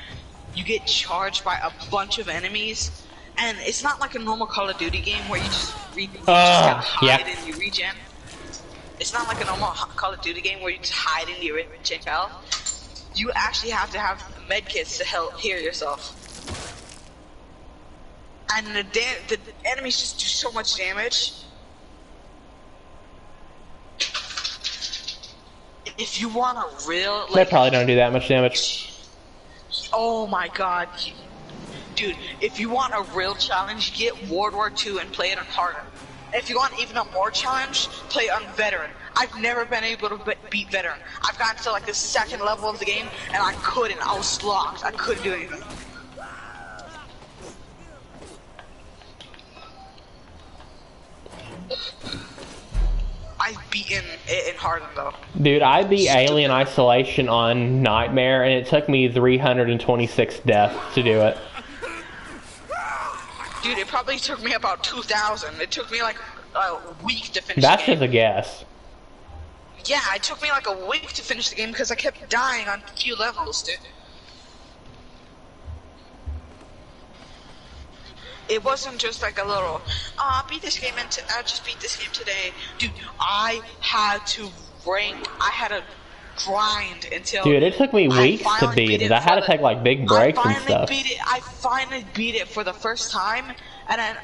you get charged by a bunch of enemies, and it's not like a normal Call of Duty game where you just gotta hide and you regen. It's not like a normal Call of Duty game where you just hide and you regen health. You actually have to have medkits to help heal yourself. And the enemies just do so much damage. If you want a real, like, They probably don't do that much damage. oh my god, dude! If you want a real challenge, get World War II and play it on harder. If you want even a more challenge, play on veteran. I've never been able to beat veteran. I've gotten to like the 2nd level of the game, and I couldn't. I was locked. I couldn't do anything. I've beaten it in Harden though. Dude, I beat Alien Isolation on Nightmare, and it took me 326 deaths to do it. Dude, it probably took me about 2,000. It took me like a week to finish That's the game. just a guess. Yeah, it took me like a week to finish the game because I kept dying on a few levels, dude. It wasn't just like a little, beat this game and I just beat this game today. Dude, I had to grind until... Dude, it took me weeks to beat it. I had to take like big breaks and stuff. I finally beat it for the first time, and then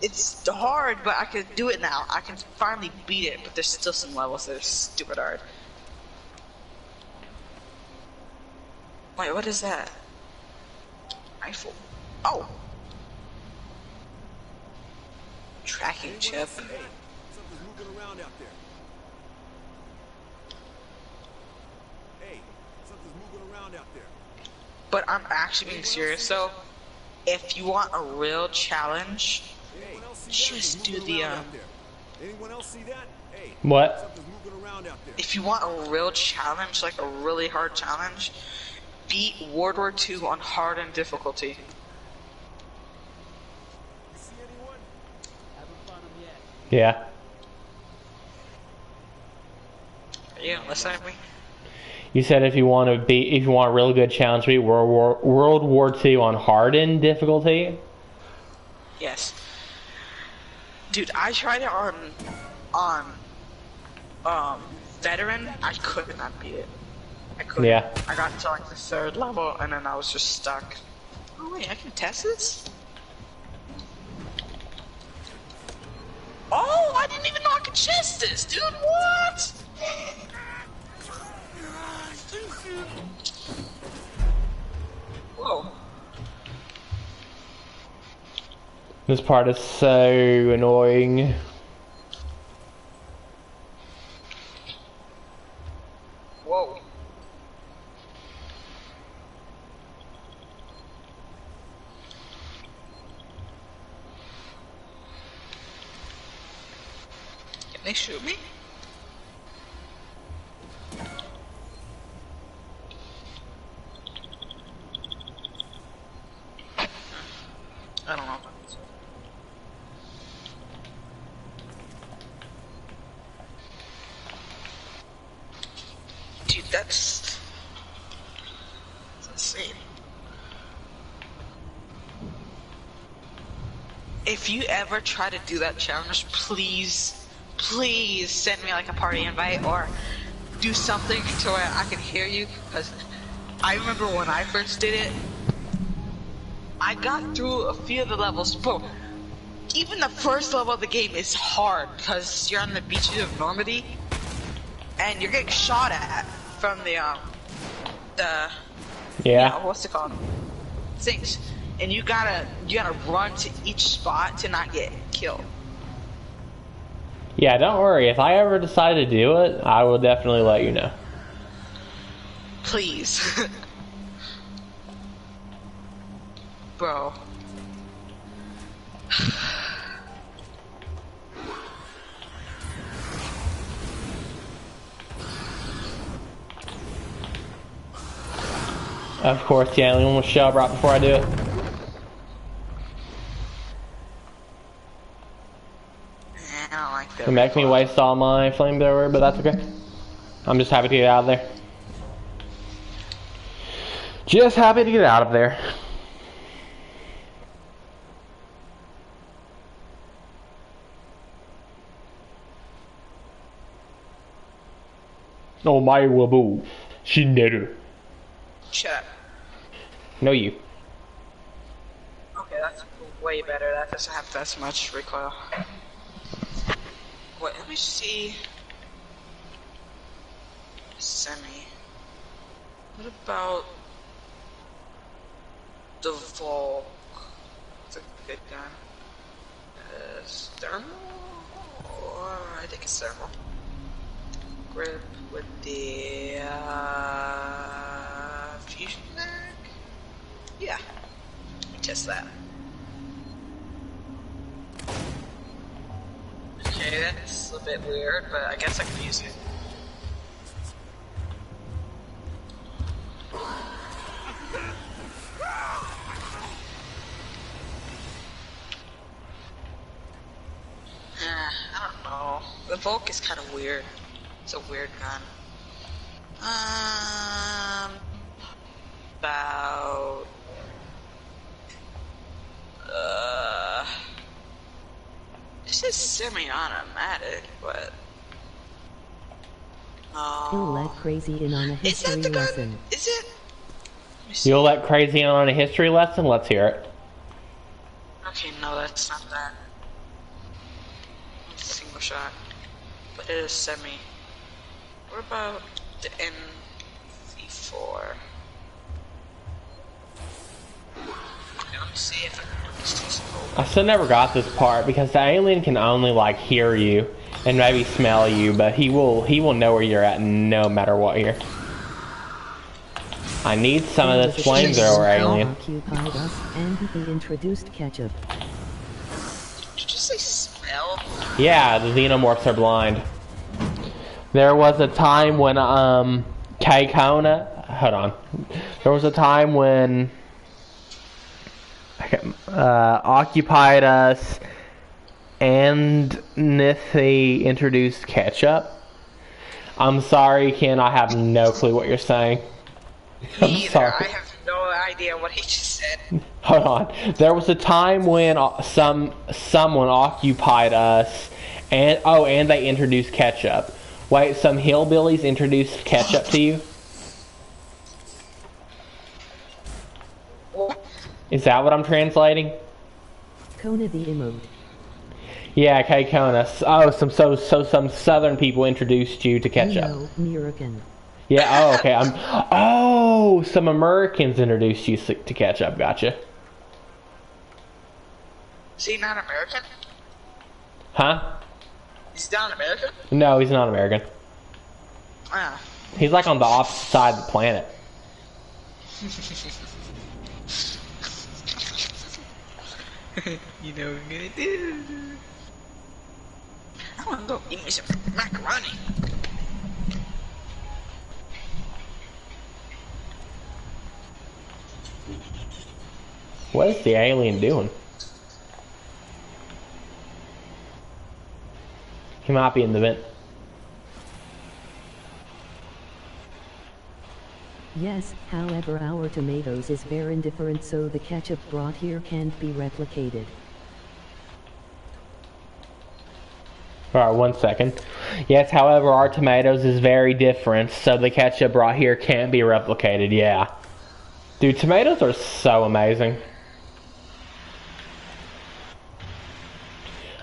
it's hard, but I can do it now. I can finally beat it, but there's still some levels that are stupid hard. Wait, what is that? Rifle. Oh! Tracking chip. Something's moving around out there. Hey, something's moving around out there. But I'm actually being serious though. If you want a real challenge, just do the Anyone else see that? Hey, What? something's moving around out there. if you want a real challenge, like a really hard challenge, beat World War II on hard and difficulty. You see anyone? Yeah. Are you gonna listen to me? You said if you want a really good challenge, beat World War II on hardened difficulty. Yes. Dude, I tried it on veteran. I could not beat it. I couldn't. Yeah. I got to like the 3rd level and then I was just stuck. Oh wait, I can test this? Oh, I didn't even know I could chest this, dude. What? Whoa. This part is so annoying. Whoa. Can they shoot me? I don't know. Dude, that's insane. If you ever try to do that challenge, please send me like a party invite or do something to where I can hear you, because I remember when I first did it, I got through a few of the levels, but even the first level of the game is hard because you're on the beaches of Normandy and you're getting shot at from the Yeah. what's it called? Things. And you gotta run to each spot to not get killed. Yeah, don't worry. If I ever decide to do it, I will definitely let you know. Please. Bro. Of course, the alien will show up right before I do it. I don't like that. It make me waste all my flamethrower, but that's okay. I'm just happy to get out of there. Just happy to get out of there. Oh my waboo. Shinderu. Shut up. No you. Okay, that's way better. That doesn't have that much recoil. Wait, let me see. Semi. What about the Volk? It's a good gun. Thermal? Or I think it's thermal. Grip with the fusion mag? Yeah. Let me test that. Okay, that's a bit weird, but I guess I can use it. I don't know. The Volk is kind of weird. It's a weird gun. About this is semi-automatic, but You'll let Crazy in on a is that history the gun? lesson. Is it? Let me see. You'll let Crazy in on a history lesson? Let's hear it. Okay, no, that's not that. It's a single shot, but it is semi. What about the NV4? Let me see if it's I still never got this part because the alien can only like hear you and maybe smell you, but he will know where you're at no matter what here. I need some of this flamethrower, alien. Occupied us, and he introduced ketchup. Did you say smell? Yeah, the xenomorphs are blind. There was a time when Kona, hold on. There was a time when Occupied Us and Nithy introduced ketchup. I'm sorry, Ken, I have no clue what you're saying. I'm Me either. sorry. I have no idea what he just said. Hold on. There was a time when someone occupied us, and they introduced ketchup. Wait, some hillbillies introduced ketchup to you? Is that what I'm translating? Kona the emote. Yeah, okay, Kona. Oh, some southern people introduced you to ketchup. No, American. Yeah. Oh, okay. Oh, some Americans introduced you to ketchup. Gotcha. Is he not American? Huh? He's not American? No, he's not American. Wow. He's like on the opposite side of the planet. You know what I'm gonna do? I wanna go eat me some macaroni. What is the alien doing? He might be in the vent. Yes, however our tomatoes is very different, so the ketchup brought here can't be replicated. Alright, 1 second. Yes, however, our tomatoes is very different, so the ketchup brought here can't be replicated, yeah. Dude, tomatoes are so amazing.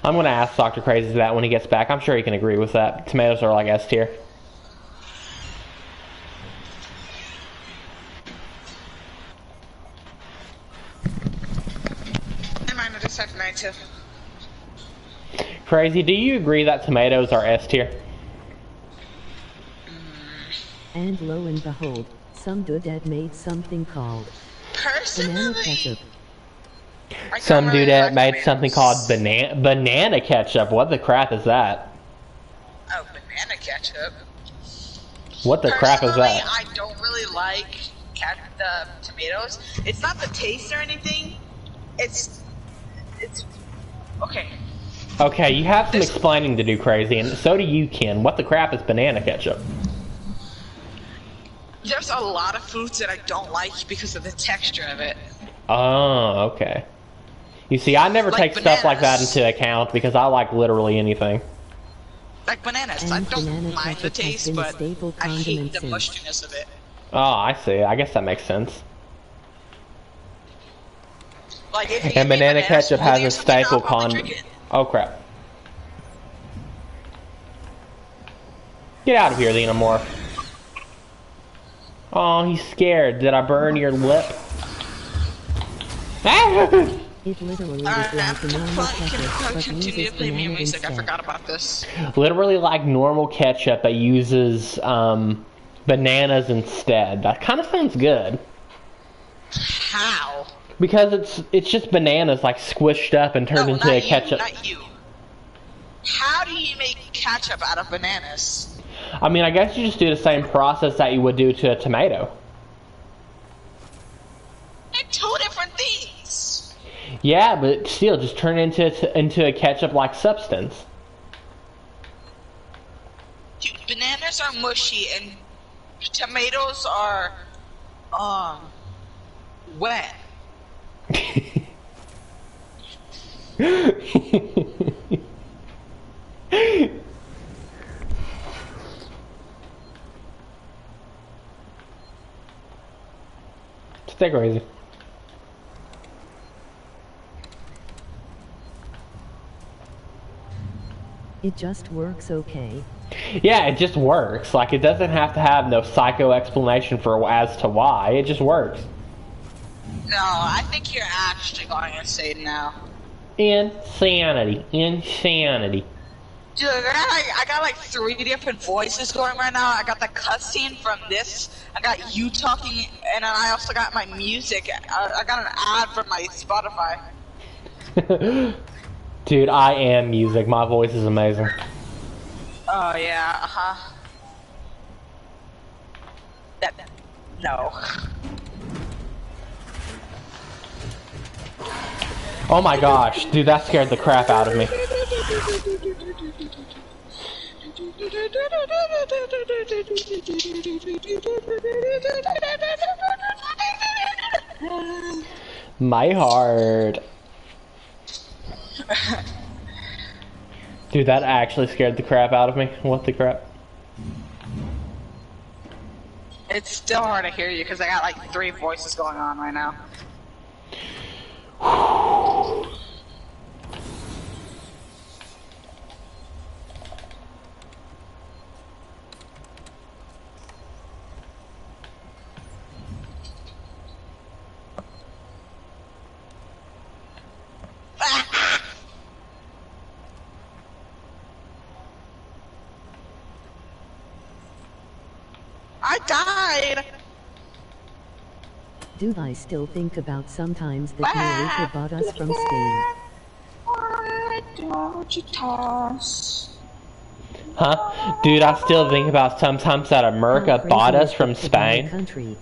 I'm gonna ask Dr. Crazy that when he gets back. I'm sure he can agree with that. Tomatoes are like S tier. I might not just have tonight too. Crazy, do you agree that tomatoes are S tier? And lo and behold, some dude made something called banana Personally, ketchup. I Some don't really dude that like made something called tomatoes. banana ketchup. What the crap is that? Oh, banana ketchup. What the crap is Personally, that? I don't really like the tomatoes. It's not the taste or anything. It's okay. Okay, you have some explaining to do, Crazy, and so do you, Ken. What the crap is banana ketchup? There's a lot of foods that I don't like because of the texture of it. Oh, okay. You see, I never Like take stuff like that bananas. into account because I like literally anything. Like bananas. I And don't banana mind the ketchup has taste, been a but staple I hate condiment the since. mushiness of it. Oh, I see. I guess that makes sense. Like if you And give me a banana ketchup has smoothie a or something, I'll staple probably condiment. drink it. Oh, crap. Get out of here, the Enamorph. Oh, he's scared. Did I burn your lip? It literally is Alright, like a normal ketchup, but continue uses to play me banana music. I instead. forgot about this. Literally like normal ketchup that uses bananas instead. That kind of sounds good. How? Because it's just bananas like squished up and turned No, into not a you, ketchup. not you. How do you make ketchup out of bananas? I mean, I guess you just do the same process that you would do to a tomato. They're two different things. Yeah, but still, just turn it into a ketchup-like substance. Dude, bananas are mushy and tomatoes are, wet. Stay crazy. It just works okay. Yeah, it just works. Like, it doesn't have to have no psycho explanation for as to why. It just works. No, I think you're actually going insane now. Insanity. Insanity. Dude, I got like 3 different voices going right now. I got the cutscene from this. I got you talking, and then I also got my music. I got an ad from my Spotify. Dude, I am music. My voice is amazing. Oh yeah, uh-huh. No. Oh my gosh, dude, that scared the crap out of me. My heart. Dude, that actually scared the crap out of me. What the crap? It's still hard to hear you because I got like 3 voices going on right now. I died! Do I still think about sometimes that Eureka bought us from Spain? Why don't you toss? Huh? Dude, I still think about sometimes that America How bought crazy us is from it to buy a Spain. country?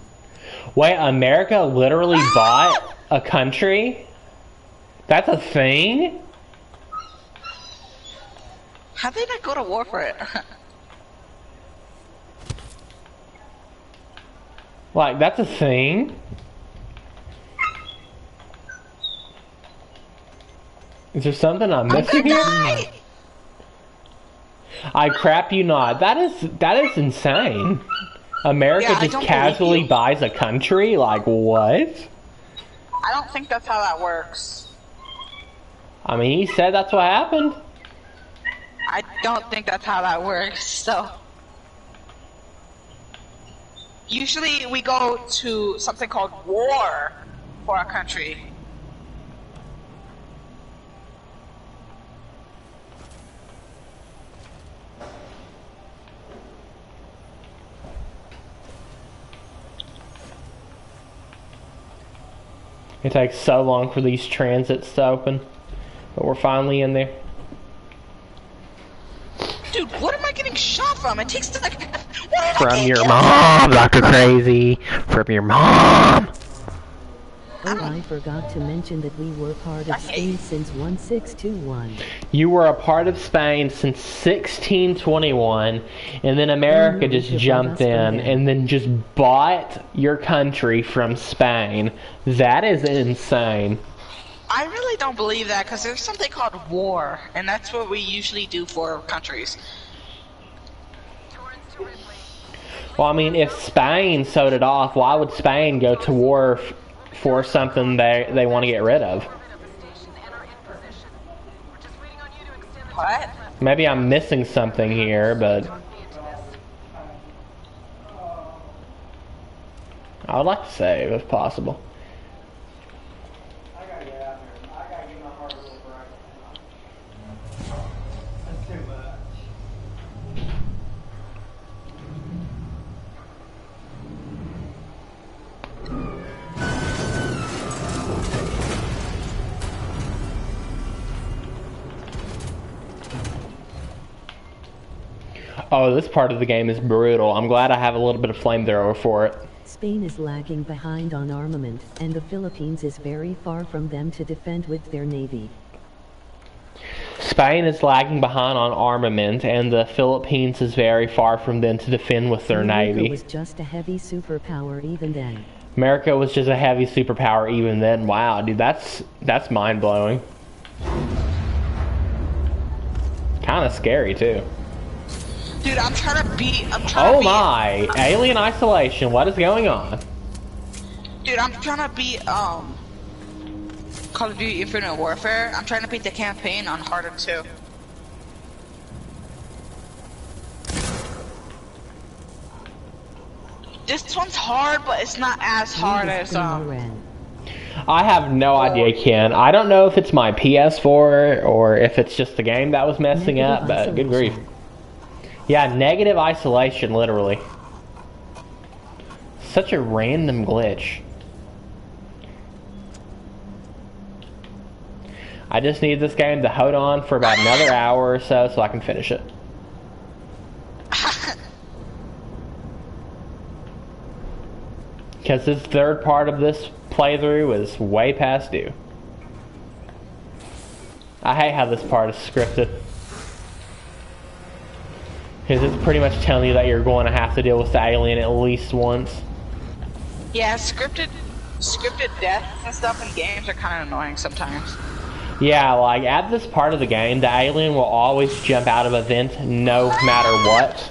Wait, America literally bought a country? That's a thing? How'd they not go to war for it? Like, that's a thing? Is there something I'm missing here? Die! I crap you not. That is insane. America Yeah, I just don't casually believe you. buys a country? Like, what? I don't think that's how that works. I mean, he said that's what happened. I don't think that's how that works, so. Usually we go to something called war for a country. It takes so long for these transits to open, but we're finally in there. Dude, what am I getting shot from? It takes like... What From your mom, Dr. Crazy! From your mom! Oh, I forgot to mention that we were part of Spain since 1621. You were a part of Spain since 1621, and then America just jumped in and then just bought your country from Spain. That is insane. I really don't believe that, because there's something called war, and that's what we usually do for countries. Well, I mean, if Spain sewed it off, why would Spain go to war for something they want to get rid of? What? Maybe I'm missing something here, but I would like to save if possible. Oh, this part of the game is brutal. I'm glad I have a little bit of flamethrower for it. Spain is lagging behind on armament, and the Philippines is very far from them to defend with their navy. Spain is lagging behind on armament, and the Philippines is very far from them to defend with their navy. America was just a heavy superpower even then. America was just a heavy superpower even then. Wow, dude, that's mind-blowing. Kind of scary, too. Dude, I'm trying to beat... Oh my! Alien Isolation, what is going on? Dude, I'm trying to beat, Call of Duty Infinite Warfare. I'm trying to beat the campaign on harder too. This one's hard, but it's not as hard as, I have no idea, Ken. I don't know if it's my PS4 or if it's just the game that was messing up, but good grief. Yeah, negative isolation, literally. Such a random glitch. I just need this game to hold on for about another hour or so I can finish it. Because this third part of this playthrough is way past due. I hate how this part is scripted. Because it's pretty much telling you that you're going to have to deal with the alien at least once. Yeah, scripted deaths and stuff in games are kind of annoying sometimes. Yeah, like at this part of the game, the alien will always jump out of a vent no matter what.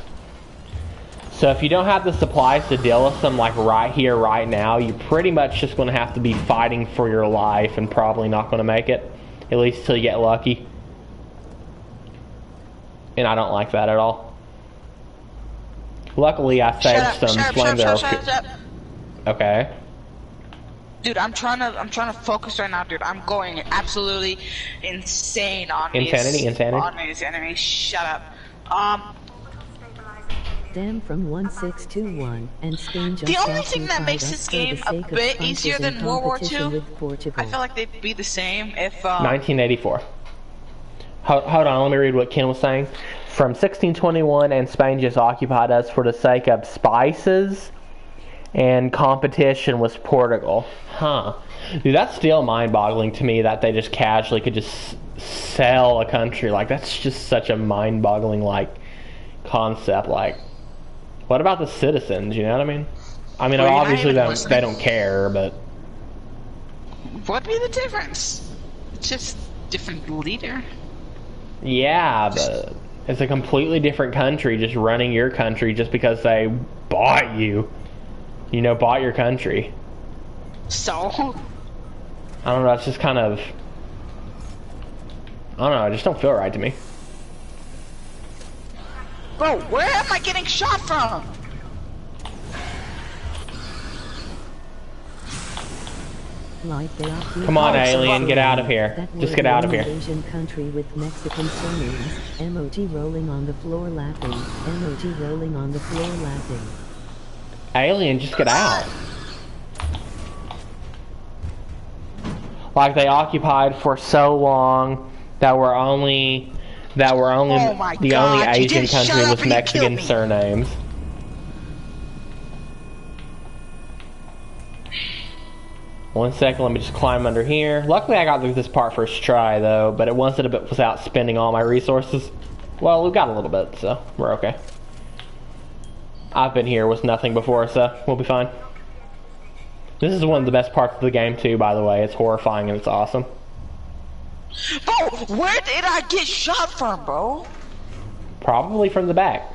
So if you don't have the supplies to deal with them like right here, right now, you're pretty much just going to have to be fighting for your life and probably not going to make it. At least till you get lucky. And I don't like that at all. Luckily, I saved some flamethrower. Okay. Dude, I'm trying to focus right now, dude. I'm going absolutely insane on insanity. on these enemies. Shut up. Damn from 1621 and Spain just the only thing that makes this game a bit easier than World War II, I feel like they'd be the same if 1984. Hold on, let me read what Ken was saying. From 1621, and Spain just occupied us for the sake of spices and competition with Portugal. Huh. Dude, that's still mind-boggling to me that they just casually could just sell a country. Like, that's just such a mind-boggling, like, concept. Like, what about the citizens, you know what I mean? I mean, well, obviously they don't care, but... What'd be the difference? It's just different leader. Yeah, but... it's a completely different country just running your country just because they bought you. You know, bought your country. So? I don't know, it's just kind of... I don't know, it just don't feel right to me. Bro, where am I getting shot from? Come on, alien, get out of here. Just get out of here. Asian country with Mexican surnames. MOT rolling on the floor laughing. MOT rolling on the floor laughing. Alien, just get out. Like they occupied for so long that we're only Oh my the God, only you Asian didn't shut country up with and you Mexican killed me. surnames. One second, let me just climb under here. Luckily, I got through this part first try, though, but it wasn't a bit without spending all my resources. Well, we got a little bit, so we're okay. I've been here with nothing before, so we'll be fine. This is one of the best parts of the game, too, by the way. It's horrifying and it's awesome. Bro, where did I get shot from, bro? Probably from the back.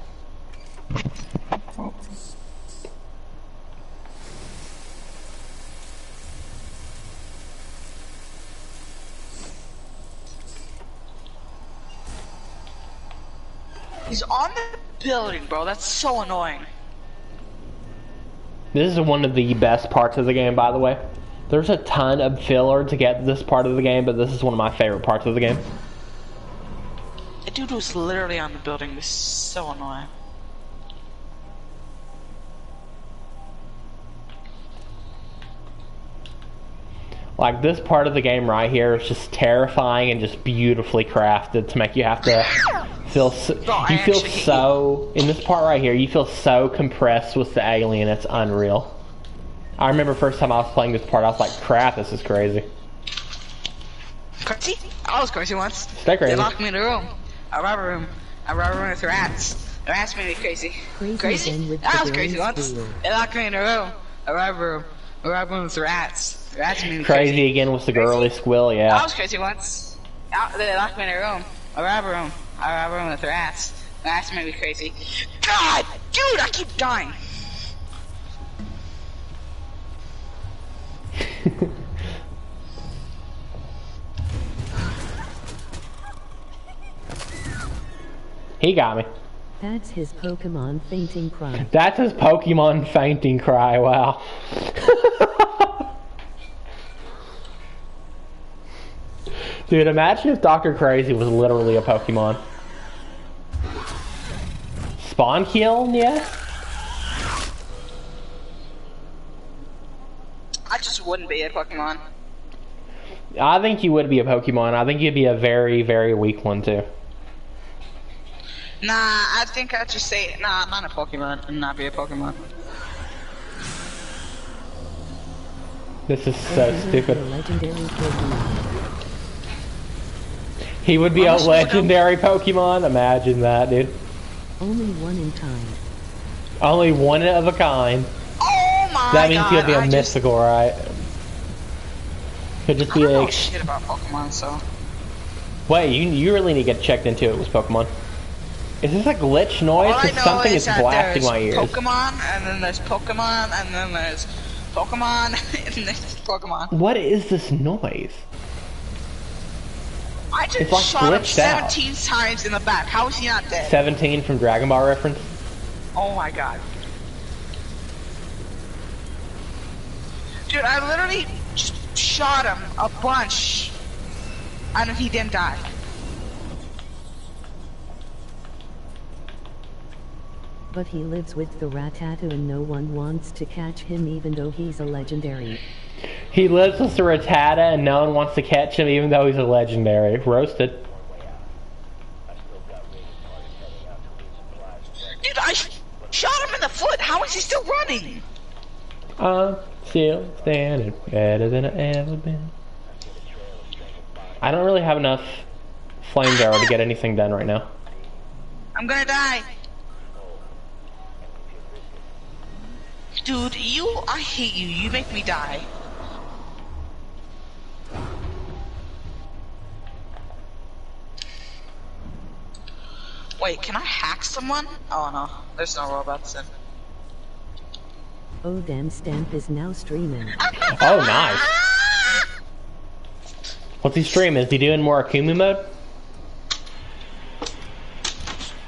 He's on the building, bro. That's so annoying. This is one of the best parts of the game, by the way. There's a ton of filler to get this part of the game, but this is one of my favorite parts of the game. The dude was literally on the building. This is so annoying. Like, this part of the game right here is just terrifying and just beautifully crafted to make you have to feel so, in this part right here, you feel so compressed with the alien, it's unreal. I remember first time I was playing this part, I was like, crap, this is crazy. Crazy? I was crazy once. Stay crazy. They locked me in a room. A rubber room. A rubber room with rats. The rats made me crazy. Crazy again with I was the crazy girls' once. school. They locked me in a room. A rubber room. A rubber room with rats. The rats made me Crazy again with the girly squill, I yeah. was crazy once. They locked me in a room. A rubber room. A rubber room with rats. The rats made me crazy. God! Dude, I keep dying. He got me. That's his Pokemon fainting cry. That's his Pokemon fainting cry, wow. Dude, imagine if Dr. Crazy was literally a Pokemon. Spawn kill, yeah? I just wouldn't be a Pokemon. I think you would be a Pokemon. I think you'd be a very, very weak one, too. Nah, I think I'd just say, nah, I'm not a Pokemon and not be a Pokemon. This is so stupid. The legendary Pokemon. He would be a legendary Pokemon? Imagine that, dude. Only one in kind. Only one of a kind. Oh my god! That means he'll be a mythical, right? Could just be I don't know like... shit about Pokemon, so... Wait, you really need to get checked into it with Pokemon. Is this a glitch noise? All I Because know something is is that blasting there's my ears. Pokemon, and then there's Pokemon, and then there's Pokemon, and then there's Pokemon. What is this noise? I just It's like shot him glitched out. 17 times in the back. How is he not dead? 17 from Dragon Ball reference? Oh my god. Dude, I literally just shot him a bunch, and he didn't die. But he lives with the Rattata and no one wants to catch him even though he's a legendary. He lives with the Rattata and no one wants to catch him even though he's a legendary. Roasted. Dude, I shot him in the foot. How is he still running? I'm still standing better than I ever been. I don't really have enough flamethrower to get anything done right now. I'm gonna die. Dude, I hate you. You make me die. Wait, can I hack someone? Oh no, there's no robots in. Oh damn, Stamp is now streaming. Oh, nice. What's he streaming? Is he doing more Akumu mode?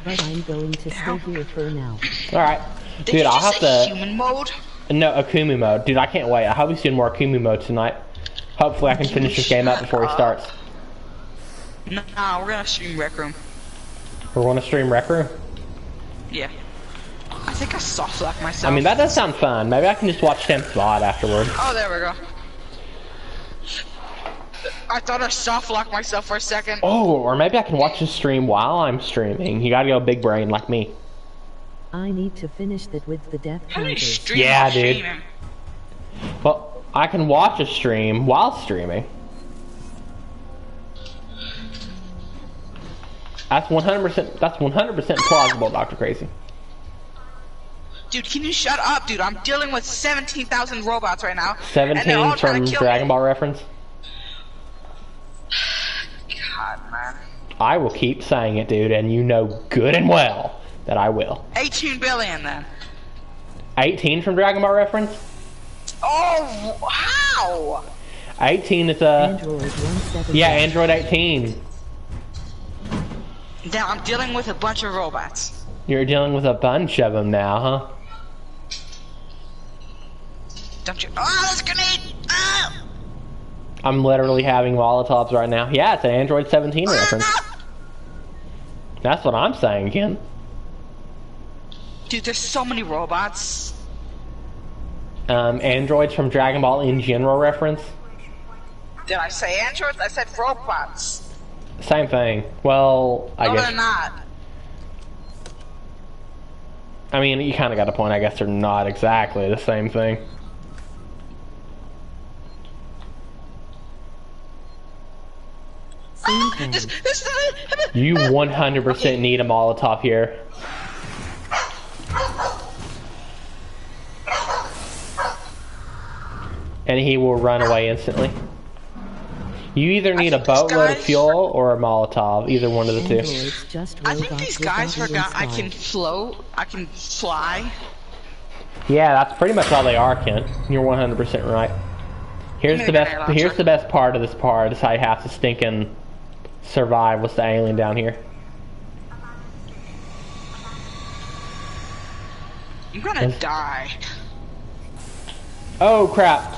But I'm going to stay here for now. Alright. Did Dude, you I'll just have say to... human mode? No, Akumu mode. Dude, I can't wait. I hope he's doing more Akumu mode tonight. Hopefully I can finish this game up before he starts. Nah, we're gonna stream Rec Room. We're going to stream Rec Room? Yeah. I think I soft locked myself. I mean, that does sound fun. Maybe I can just watch Temp VOD afterward. Oh, there we go. I thought I soft locked myself for a second. Oh, or maybe I can watch the stream while I'm streaming. You gotta go big brain like me. I need to finish that with the death How do you counters. stream Yeah, while dude. streaming? Well, I can watch a stream while streaming. That's 100%. That's 100% plausible, Dr. Crazy. Dude, can you shut up, dude? I'm dealing with 17,000 robots right now. and they're all 17 trying from to kill Dragon me. Ball reference. God, man. I will keep saying it, dude, and you know good and well that I will. 18 billion, then. 18 from Dragon Ball reference. Oh, how? 18 is Android 170. yeah, Android 18. Now I'm dealing with a bunch of robots. You're dealing with a bunch of them now, huh? Don't you? Oh, this grenade! Oh! I'm literally having Molotovs right now. Yeah, it's an Android 17 reference. That's what I'm saying, Ken. Dude, there's so many robots. Androids from Dragon Ball in general reference. Did I say androids? I said robots. Same thing. Well, I No, guess. they're not. I mean, you kind of got a point. I guess they're not exactly the same thing. Same thing. This You 100% need a Molotov here. And he will run away instantly. You either need a think this boatload of guy's- fuel or a Molotov. Either one of the two. Androids just I think robots these guys without forgot I even can style. float, I can fly. Yeah, that's pretty much all they are, Kent. You're 100% right. Here's Give the me the best. grenade Here's launcher. the best part of this part is how you have to stinking survive with the alien down here. I'm gonna die. Oh crap!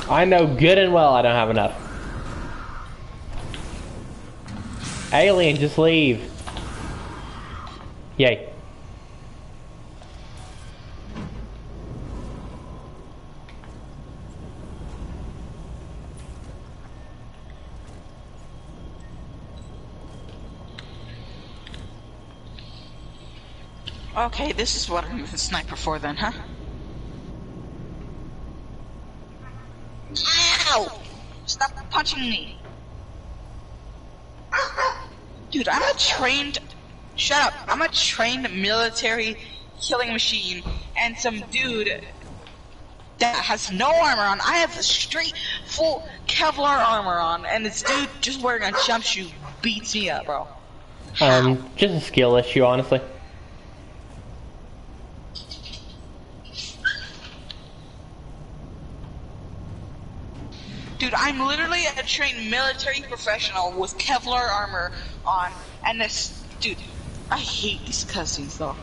I know good and well I don't have enough. Alien, just leave. Yay. Okay, this is what I'm a sniper for then, huh? Ow! Stop punching me. Dude, I'm a trained... Shut up. I'm a trained military killing machine, and some dude that has no armor on. I have a straight, full Kevlar armor on, and this dude just wearing a jumpsuit beats me up, bro. Just a skill issue, honestly. Dude, I'm literally a trained military professional with Kevlar armor on, and this dude, I hate these cutscenes though.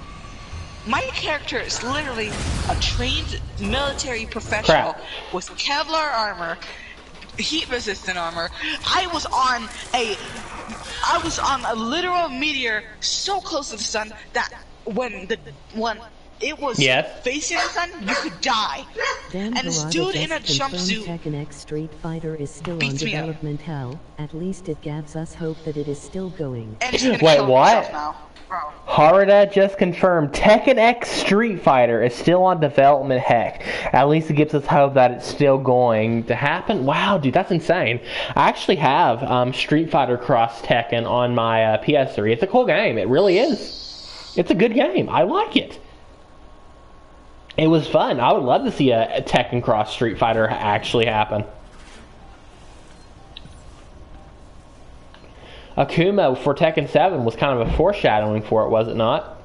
My character is literally a trained military professional Crap. with Kevlar armor, heat-resistant armor. I was on a literal meteor so close to the sun that when it was Yes. facing the sun, you could die. Dan And this Harada dude in a just confirmed jumpsuit Tekken X Street Fighter is still on beats me up. development hell. At least it gives us hope that it is still going. And he's gonna Wait, kill what? himself now. Bro. Harada just confirmed Tekken X Street Fighter is still on development. Heck, at least it gives us hope that it's still going to happen. Wow, dude, that's insane. I actually have Street Fighter Cross Tekken on my PS3. It's a cool game. It really is. It's a good game. I like it. It was fun. I would love to see a Tekken Cross Street Fighter actually happen. Akuma for Tekken 7 was kind of a foreshadowing for it, was it not?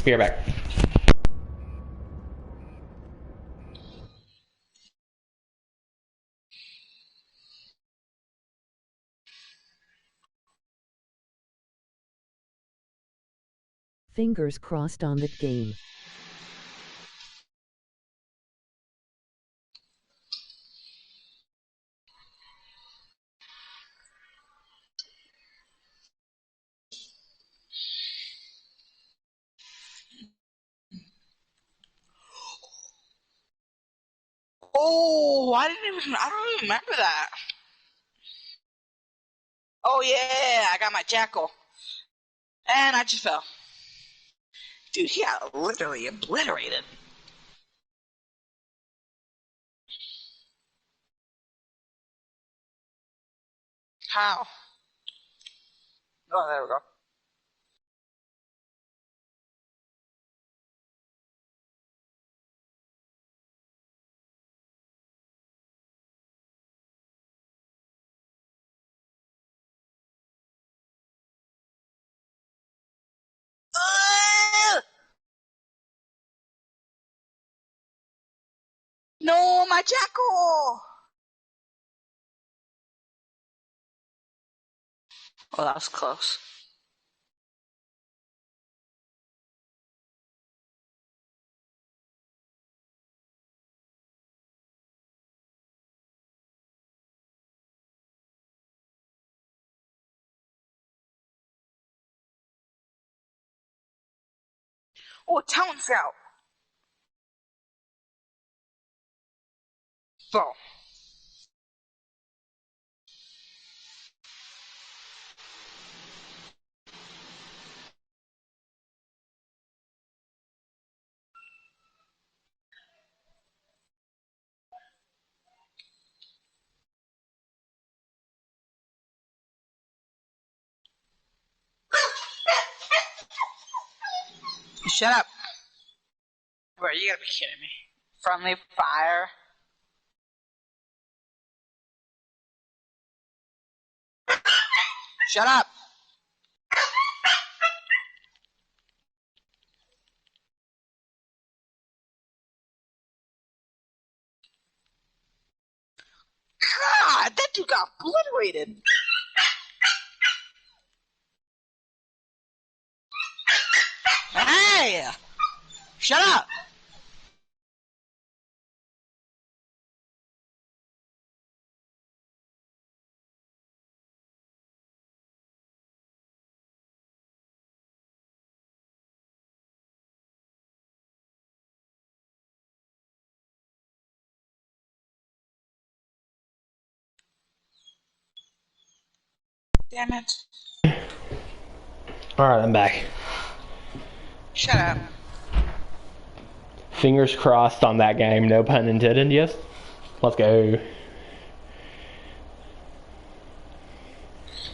Be right back. Fingers crossed on that game. Oh, I don't even remember that. Oh yeah, I got my jackal. And I just fell. Dude, he got literally obliterated. How? Oh, there we go. No, my jackal! Oh, that was close. Oh, talent's out. Bro. Shut up. Bro, you gotta be kidding me. Friendly fire. Shut up. God, that dude got obliterated. Hey! Shut up! Damn it. Alright, I'm back. Shut up. Fingers crossed on that game, no pun intended, yes? Let's go.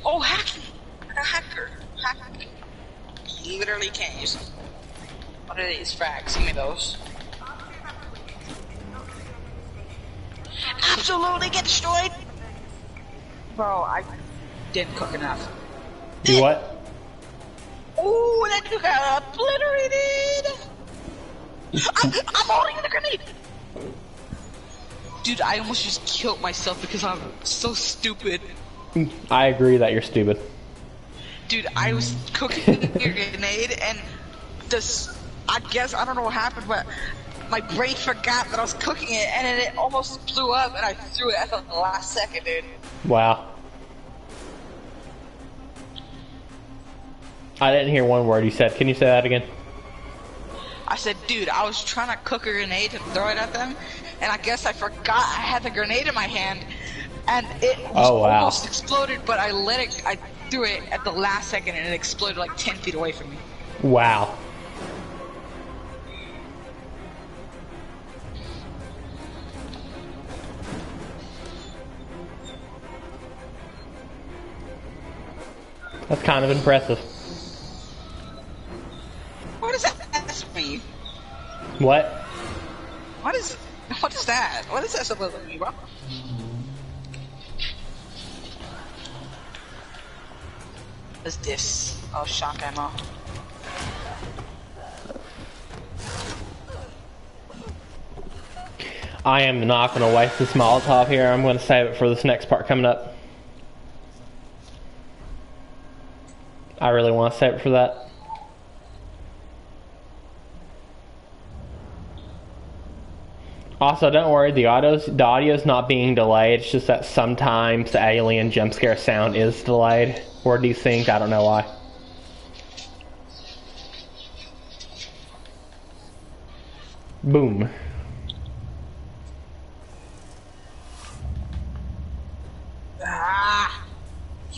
Oh, hacking! A hacker. Hacker. He literally can't use them. What are these frags? Give me those. Absolutely get destroyed! Bro, I didn't cook enough. You what? Ooh, that dude got obliterated! I'm holding the grenade! Dude, I almost just killed myself because I'm so stupid. I agree that you're stupid. Dude, I was cooking a grenade and this, I guess, I don't know what happened, but my brain forgot that I was cooking it and then it almost blew up and I threw it at the last second, dude. Wow. I didn't hear one word you said. Can you say that again? I said, dude, I was trying to cook a grenade to throw it at them, and I guess I forgot I had the grenade in my hand, and it was almost exploded, but I threw it at the last second, and it exploded like 10 feet away from me. Wow. That's kind of impressive. What does that mean? What? What is that? What is that supposed to mean, bro? What's this? Oh, shock ammo. I am not going to waste this Molotov here. I'm going to save it for this next part coming up. I really want to save it for that. Also, don't worry, the audio's not being delayed. It's just that sometimes the alien jump scare sound is delayed or desynced. I don't know why. Boom.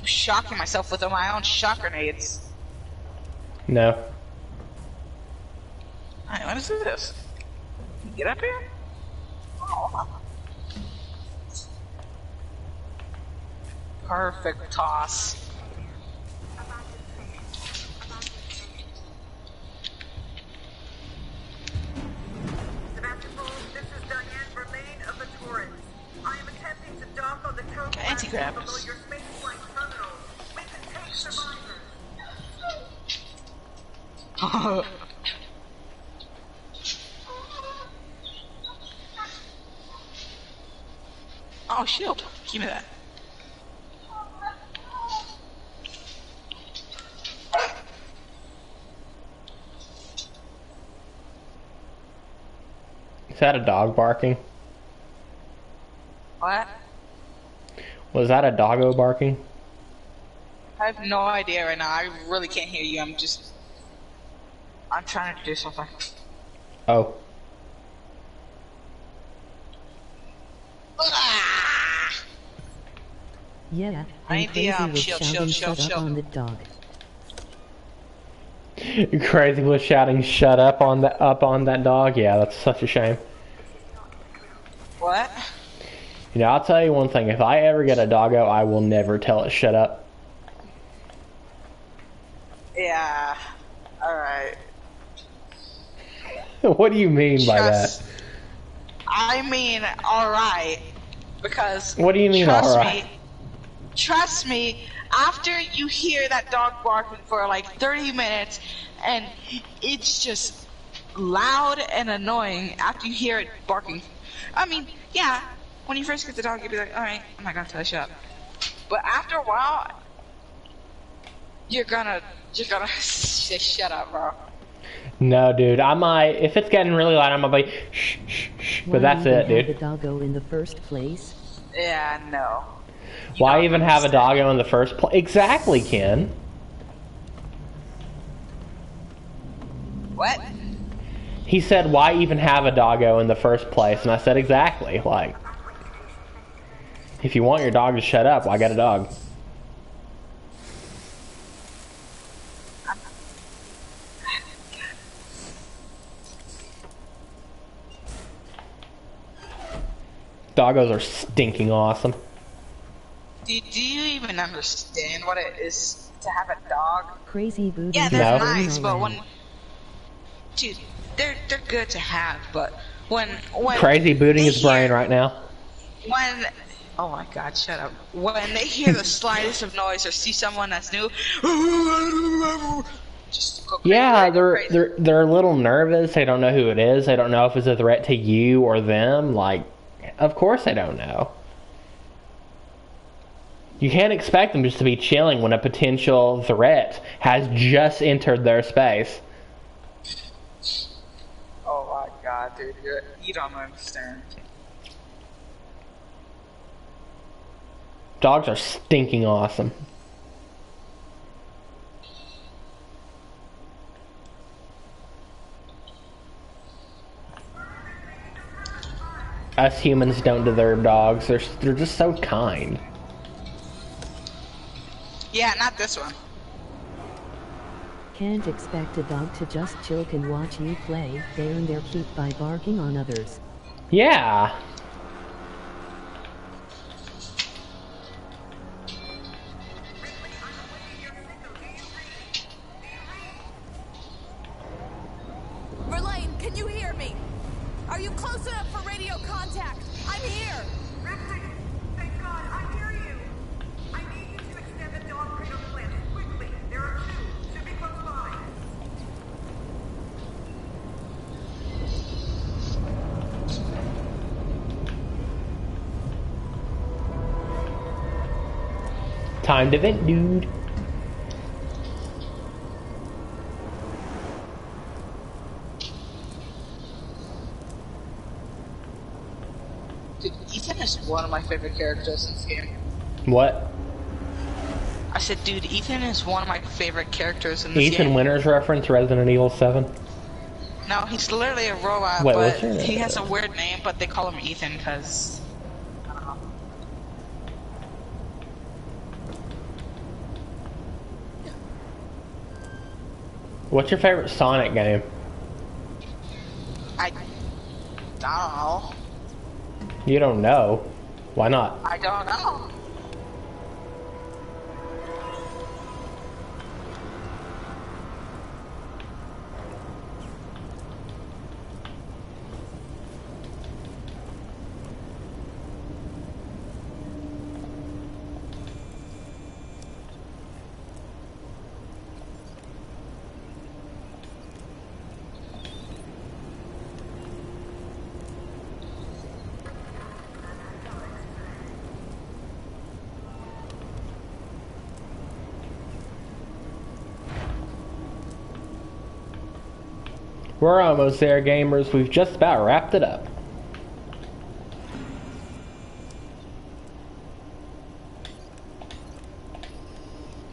shocking myself with my own shock grenades. No. Alright, what is this? Can you get up here? Oh. Perfect toss. Sebastopol, this is Diane Verlaine of the Torrens. I am attempting to dock on the turbo Anti-grav. below your spaceflight terminal. We can take survivors. Oh, shield. Give me that. Is that a dog barking? What? Was that a doggo barking? I have no idea right now. I really can't hear you. I'm trying to do something. Oh. Ah! Yeah, I and need the, Crazy was shield, shouting shield, shut up shield. on the dog. Crazy was shouting shut up on that dog. Yeah, that's such a shame. What? You know, I'll tell you one thing. If I ever get a doggo, I will never tell it shut up. Yeah. Alright. What do you mean by that? I mean, alright. Because. What do you mean, alright? Trust me, after you hear that dog barking for like 30 minutes, and it's just loud and annoying after you hear it barking. I mean, yeah, when you first get the dog, you'll be like, alright, I'm not gonna tell you shut up. But after a while, you're gonna say shut up, bro. No, dude. I might, if it's getting really loud, I'm gonna be shh, shh, shh. But that's it, dude. Why the doggo in the first place? Yeah, no. Why even have a doggo in the first place? Exactly, Ken. What? He said, why even have a doggo in the first place? And I said, exactly. Like, if you want your dog to shut up, why get a dog? Doggos are stinking awesome. Do you even understand what it is to have a dog? Crazy booty. Yeah, they're No. nice, but when, dude, they're good to have, but when Crazy booting they his brain hear- right now. When, oh my God, shut up! When they hear the slightest of noise or see someone that's new, just go crazy, Yeah, go crazy. they're a little nervous. They don't know who it is. They don't know if it's a threat to you or them. Like, of course they don't know. You can't expect them just to be chilling when a potential threat has just entered their space. Oh my God, dude, you don't understand. Dogs are stinking awesome. Us humans don't deserve dogs. They're just so kind. Yeah, not this one. Can't expect a dog to just chill and watch you play. They earn their keep by barking on others. Yeah. Verlaine, can you hear me? Are you close enough for radio contact? I'm here. Ripley, thank God, I hear you. I need you to extend the dog cradle plant quickly. There are two. Should be close by. Time to vent, dude. Dude, Ethan is one of my favorite characters in this game. What? I said, dude, Ethan is one of my favorite characters in this Ethan game. Winters reference, Resident Evil 7. No, he's literally a robot, Wait, but what's your name? he has a weird name, but they call him Ethan because... What's your favorite Sonic game? I don't know. You don't know. Why not? I don't know. We're almost there, gamers. We've just about wrapped it up.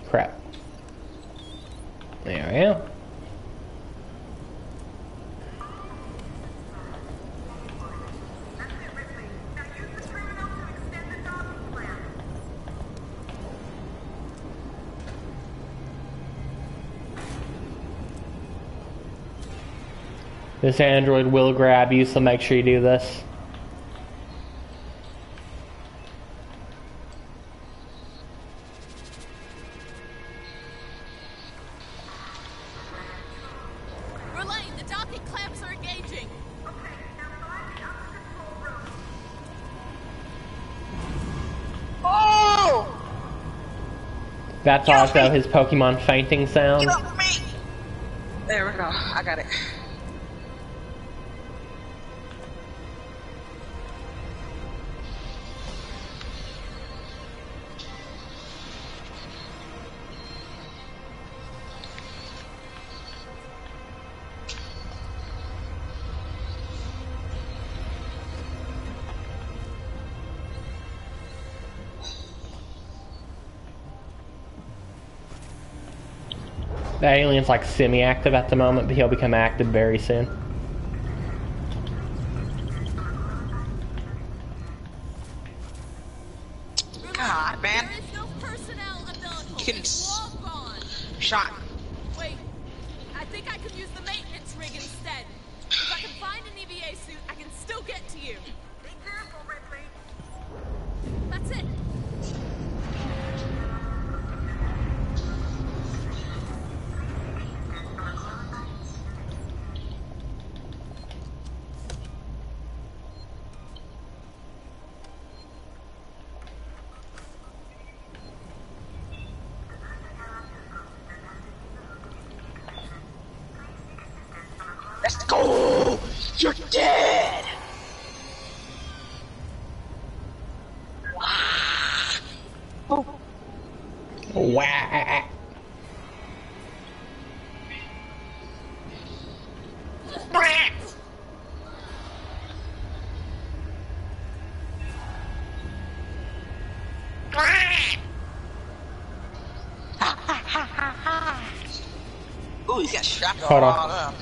Crap. There I am. That's it, Ripley. Now use the terminal to extend the docking plan. This android will grab you, so make sure you do this. Verlaine, the docking clamps are engaging. Okay, now find the upper control room. Oh! That's Get off also me! his Pokemon fainting sound. Get off me! There we go. I got it. The alien's like semi-active at the moment, but he'll become active very soon. God, man. There is no personnel available. You can It's all gone. Shot. Wait, I think I could use the maintenance rig instead. If I can find an EVA suit, I can still get to you. Be careful, Ripley. That's it. Let's go! You're dead! Oh. Wah. Ooh, he's got shrapnel Hold on. all up.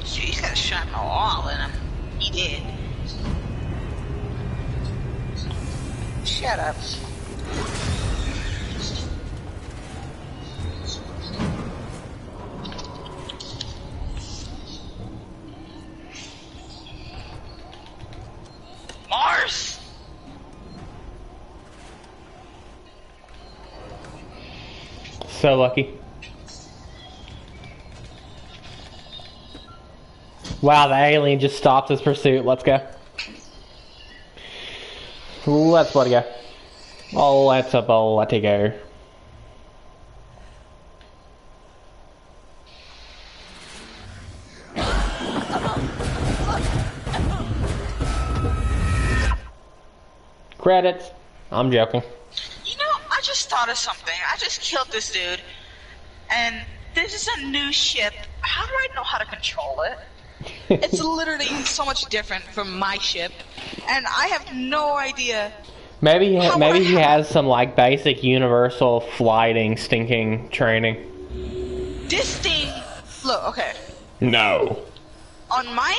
Shit, he's got shrapnel all in him. He did. Shut up. Mars! So lucky. Wow, the alien just stopped his pursuit. Let's go. Let's bloody go. Oh, let's a bloody go. Credits. I'm joking. You know, I just thought of something. I just killed this dude, and this is a new ship. How do I know how to control it? It's literally so much different from my ship. and I have no idea. Maybe How would maybe I he have- has some like basic universal flighting stinking training. This thing, look, okay. No. On my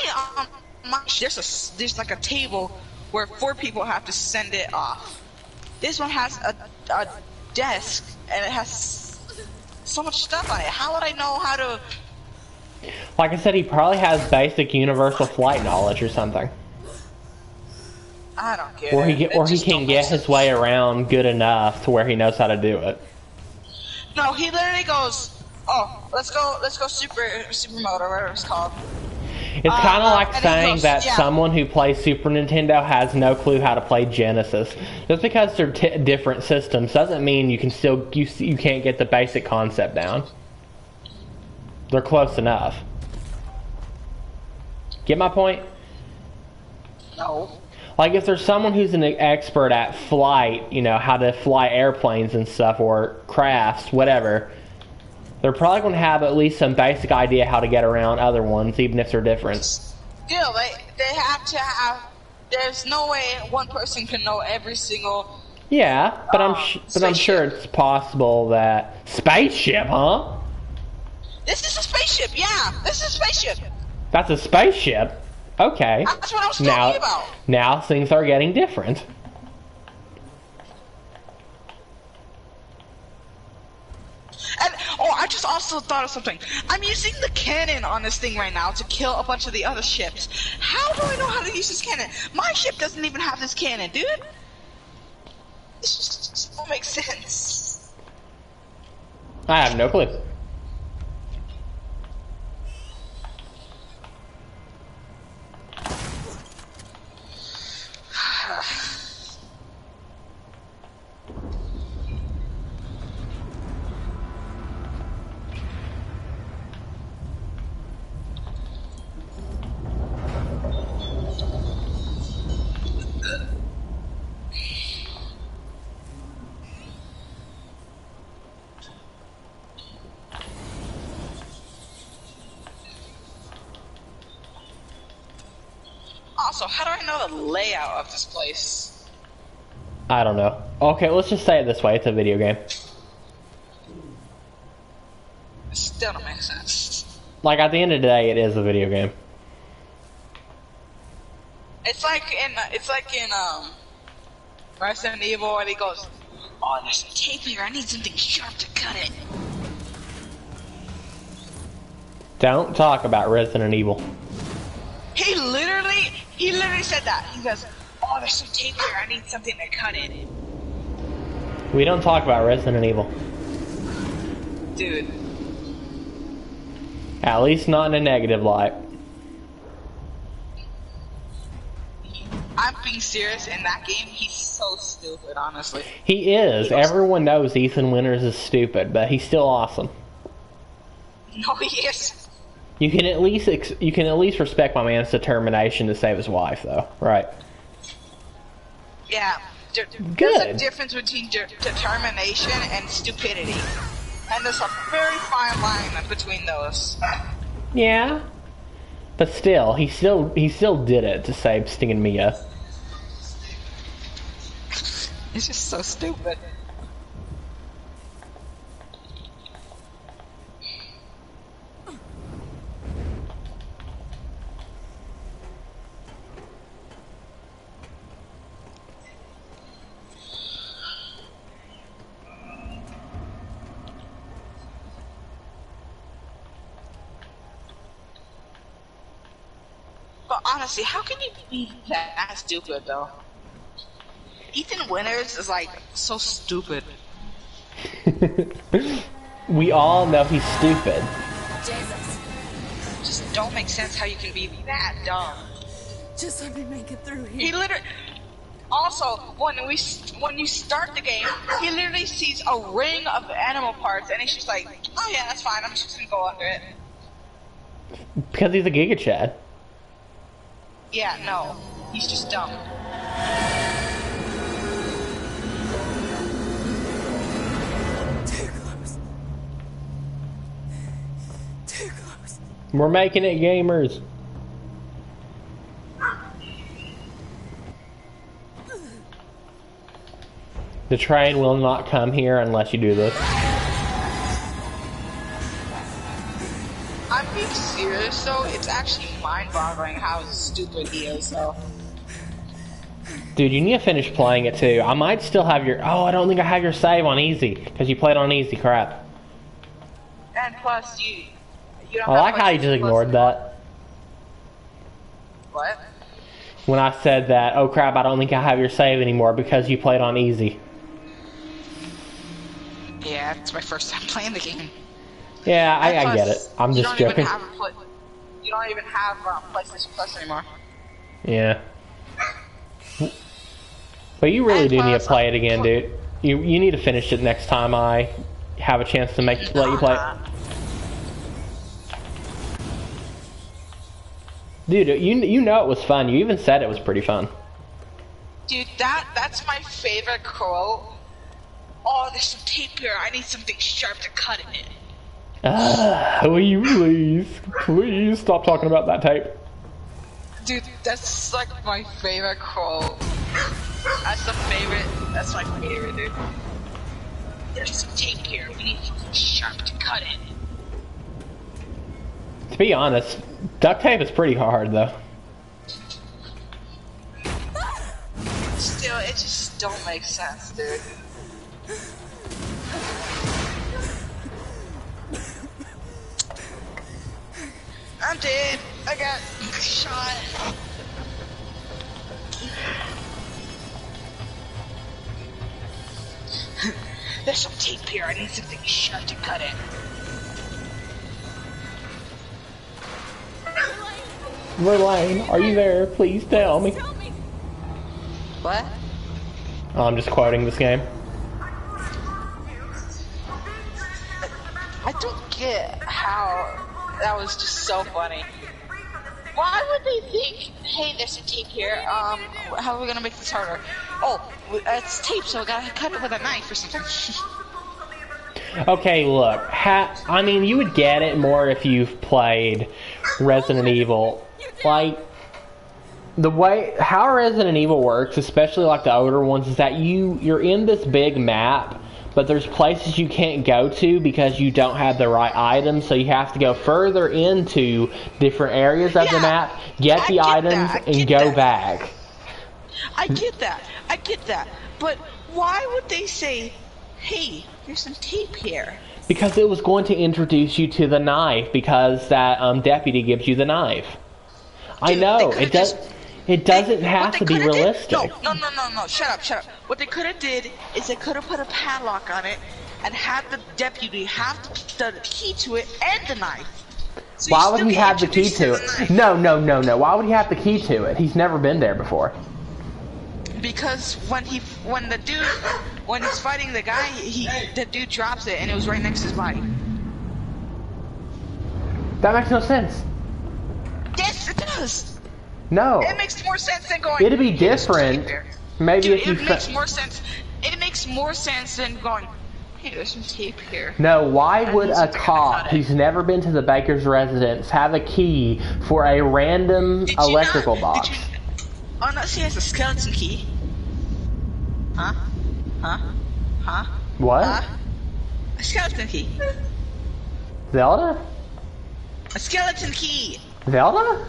there's like a table where 4 people have to send it off. This one has a desk and it has so much stuff on it. How would I know how to? Like I said, he probably has basic universal flight knowledge or something. I don't get Or it. he It just can don't get make his sense. way around good enough to where he knows how to do it. No, he literally goes, "Oh, let's go super mode or whatever it's called." It's kind of like and he saying goes, that yeah. someone who plays Super Nintendo has no clue how to play Genesis. Just because they're different systems doesn't mean you can still you can't get the basic concept down. They're close enough. Get my point? No. Like if there's someone who's an expert at flight, you know, how to fly airplanes and stuff, or crafts, whatever, they're probably going to have at least some basic idea how to get around other ones, even if they're different. Still, they have to have. There's no way one person can know every single. Yeah, but I'm Spaceship. sure it's possible that spaceship, huh? This is a spaceship. Yeah, this is a spaceship. That's a spaceship. Okay. That's what I was now, talking about. now things are getting different. And I just also thought of something. I'm using the cannon on this thing right now to kill a bunch of the other ships. How do I know how to use this cannon? My ship doesn't even have this cannon, dude. This just don't make sense. I have no clue. Also, how do I know the layout of this place? I don't know. Okay, let's just say it this way. It's a video game. It still don't make sense. Like, at the end of the day, it is a video game. It's like in Resident Evil, and he goes, "Oh, there's some tape here. I need something sharp to cut it." Don't talk about Resident Evil. He literally said that. He goes, "Oh, there's some tape here. I need something to cut it." We don't talk about Resident Evil. Dude, At least not in a negative light. I'm being serious. In that game, he's so stupid. Honestly, He is. Everyone knows Ethan Winters is stupid, but he's still awesome. no, he is. You can at least respect my man's determination to save his wife, though, right? Yeah. There's a Good. difference between determination and stupidity, and there's a very fine line between those. Yeah, but still, he still did it to save stinging Mia. It's just so stupid. But honestly, how can you be that stupid though? Ethan Winters is like so stupid. We all know he's stupid. Jesus, Just don't make sense how you can be that dumb. just let me make it through He here. literally. Also, when you start the game, he literally sees a ring of animal parts, and he's just like, "Oh yeah, that's fine. I'm just gonna go under it." Because he's a Giga Chad. Yeah, no, he's just dumb. Too close. Too close. We're making it, gamers. The train will not come here unless you do this. I'm being serious though, it's actually mind-boggling how stupid he is though. Dude, you need to finish playing it too. I might still have your... Oh, I don't think I have your save on easy. Because you played on easy, crap. And plus, you don't I have like how you just PlayStation ignored Plus that. What? When I said that, oh crap, I don't think I have your save anymore because you played on easy. Yeah, it's my first time playing the game. Yeah, I And get plus, it. I'm just you joking. You don't even have PlayStation Plus anymore. Yeah. But you really And do need to plus, play it again, dude. You need to finish it next time I have a chance to let you play it. Dude, you know it was fun. You even said it was pretty fun. Dude, that's my favorite quote. Oh, there's some tape here. I need something sharp to cut in it. Will you please stop talking about that tape? Dude, that's like my favorite quote. That's my favorite, dude. There's some tape here. We need something sharp to cut in. To be honest, duct tape is pretty hard though. Still, it just don't make sense, dude. I'm dead. I got shot. There's some tape here. I need something sharp to cut in. Verlaine, are you there? Please tell me. Tell me. What? Oh, I'm just quoting this game. I don't get how that was just so funny. Why would they think, hey, there's some tape here, how are we gonna make this harder? Oh, it's tape, so I gotta cut it with a knife or something. Okay, look. I mean, you would get it more if you've played Resident Evil. Like, the way how Resident Evil works, especially like the older ones, is that you're in this big map, but there's places you can't go to because you don't have the right items, so you have to go further into different areas of the map, get the items, and go back. I get that, but why would they say, hey, there's some tape here? Because it was going to introduce you to the knife, because that deputy gives you the knife. I know, it doesn't have to be realistic. No, shut up. What they could have did is they could have put a padlock on it and had the deputy have the key to it and the knife. So why would he have the key to it? No. Why would he have the key to it? He's never been there before. Because when he's fighting the guy, the dude drops it and it was right next to his body. That makes no sense. Yes, it does. No. It makes more sense than going. It'd be different. Maybe Dude, if you. It makes more sense. It makes more sense than going. Hey, there's some tape here. No, why would a cop who's never been to the baker's residence have a key for a random electrical box? Unless he has a skeleton key. Huh? What? A skeleton key. Zelda? A skeleton key. Zelda?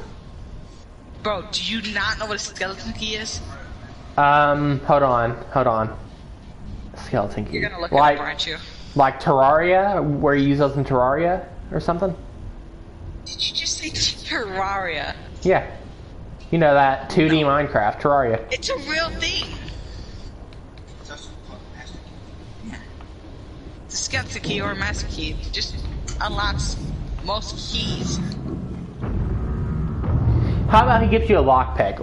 Bro, do you not know what a skeleton key is? Hold on. Skeleton key. You're gonna look it up, aren't you? Like Terraria, where you use those in Terraria or something? Did you just say Terraria? Yeah. You know that 2D Minecraft, Terraria. It's a real thing. Yeah. The skeleton key or master key just unlocks most keys. How about he gives you a lockpick?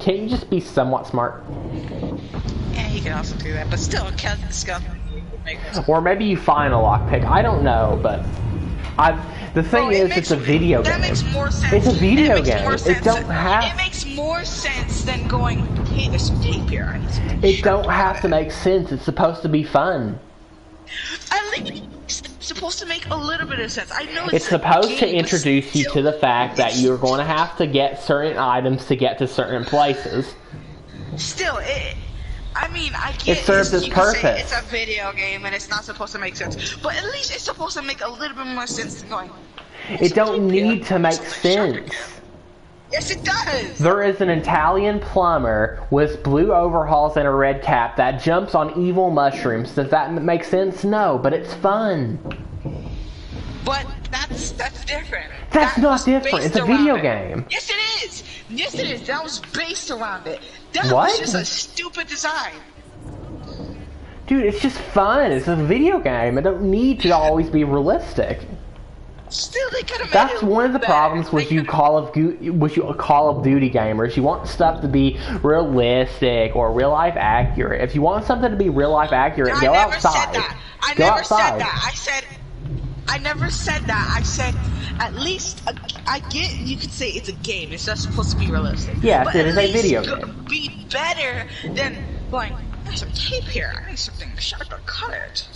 Can't you just be somewhat smart? Yeah, he can also do that, but still, skeleton key would make sense. Or maybe you find a lockpick. I don't know, but the thing is, it's a video game. That makes more sense. It's a video game. It don't have. It makes more sense than going, hey, there's some tape here. It don't have to make sense. It's supposed to be fun. At least it's supposed to make a little bit of sense. I know it's supposed to introduce you to the fact that you're going to have to get certain items to get to certain places. Still, I mean, I get It serves its you can say purpose. it's a video game and it's not supposed to make sense, but at least it's supposed to make a little bit more sense than going. It don't need to make sense. Yes, it does. There is an Italian plumber with blue overalls and a red cap that jumps on evil mushrooms. Does that make sense? No, but it's fun. But that's different. That's That not was different. based It's a around video it. game. Yes, it is. Yes, it is. That was based around it. That What? was just a stupid design. Dude, it's just fun. It's a video game. It don't need to always be realistic. Still, they could have made That's it one of the better. problems with They you could've- Call of Duty gamers. You want stuff to be realistic or real life accurate. If you want something to be real life accurate, I go never outside. said that. I Go never outside. said that. I never said that. I said at least I get you could say it's a game. It's not supposed to be realistic. Yes, but it at is a least video go- game. Be better than going. There's some tape here. I need something sharp to cut it.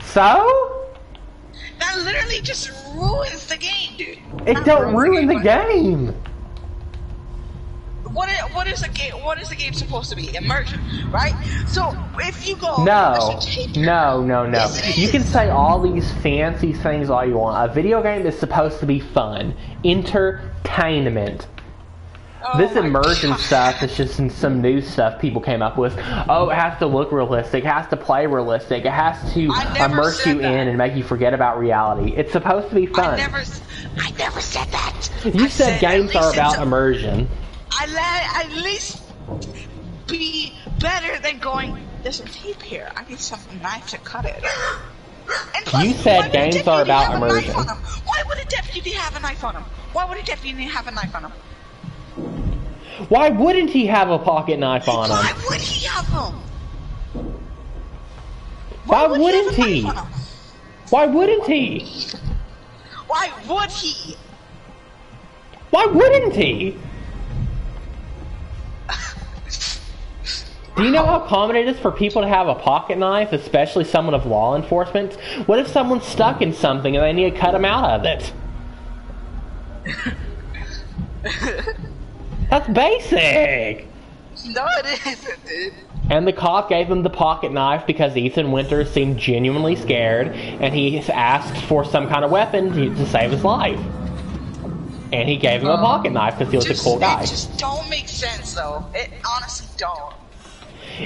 So? That literally just ruins the game, dude. It Not don't ruin the but game. What is a game? What is the game supposed to be? Immersion, right? So if you go, No, there's some tape here. no. Yes, it You can is. say all these fancy things all you want. A video game is supposed to be fun, entertainment. Oh This my immersion God. stuff is just some new stuff people came up with. Oh, it has to look realistic, it has to play realistic, it has to I never immerse said you that. in and make you forget about reality. It's supposed to be I fun. never said that. You I said games at are least about it's a- immersion. at least be better than going. There's some tape here. I need some knife to cut it. And plus, You said why would a games deputy are about have a knife immersion. on him? Why would a deputy have a knife on him? Why would a deputy have a knife on him? Why wouldn't he have a pocket knife on Why him? would he have them? Why would he have wouldn't a he? knife on him? Why wouldn't he? Why would he? Why wouldn't he? Do you know how common it is for people to have a pocket knife, especially someone of law enforcement? What if someone's stuck in something and they need to cut them out of it? That's basic! No, it isn't, dude. And the cop gave him the pocket knife because Ethan Winters seemed genuinely scared, and he asked for some kind of weapon to save his life. And he gave him a pocket knife because he was a cool guy. It just don't make sense, though. It honestly don't.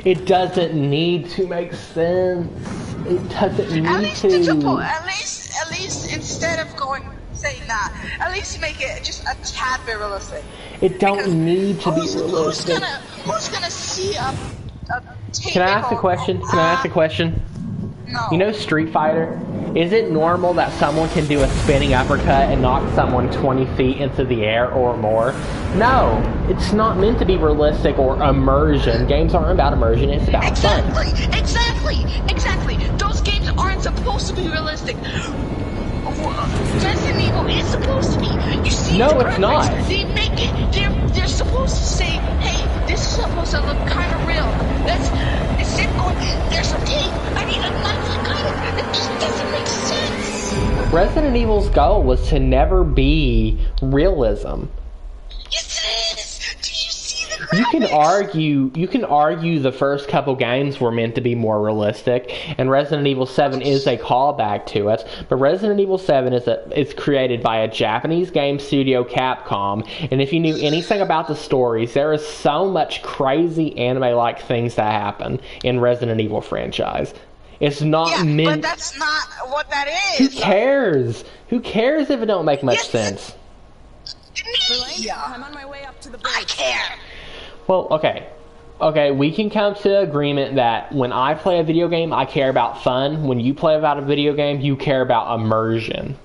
It doesn't need to make sense. It doesn't At need least it's to. at least instead of saying that, at least make it just a tad bit realistic. It don't Because need to be who's realistic. who's gonna see a tape? Can I ask a and go, question? Can I ask a question? No. You know Street Fighter? Is it normal that someone can do a spinning uppercut and knock someone 20 feet into the air or more? No, it's not meant to be realistic or immersion. Games aren't about immersion, it's about fun. Exactly. Those games aren't supposed to be realistic. Resident Evil is supposed to be. You see, No, the it's graphics, not. They make it. They're supposed to say, hey, this is supposed to look kind of real. That's instead of going. There's some tape. I need a knife to cut it. It just doesn't make sense. Resident Evil's goal was to never be realism. Yes, it is. Do you see the graphics? You can argue the first couple games were meant to be more realistic, and Resident Evil 7 is a callback to it, but Resident Evil 7 is created by a Japanese game studio, Capcom, and if you knew anything about the stories, there is so much crazy anime-like things that happen in Resident Evil franchise. It's not Yeah, meant... but that's not what that Who is. cares? Who cares if it don't make much Yes, sense? Yeah, I'm on my way up to the I bridge. care. Well, okay. Okay, we can come to agreement that when I play a video game, I care about fun. When you play about a video game, you care about immersion.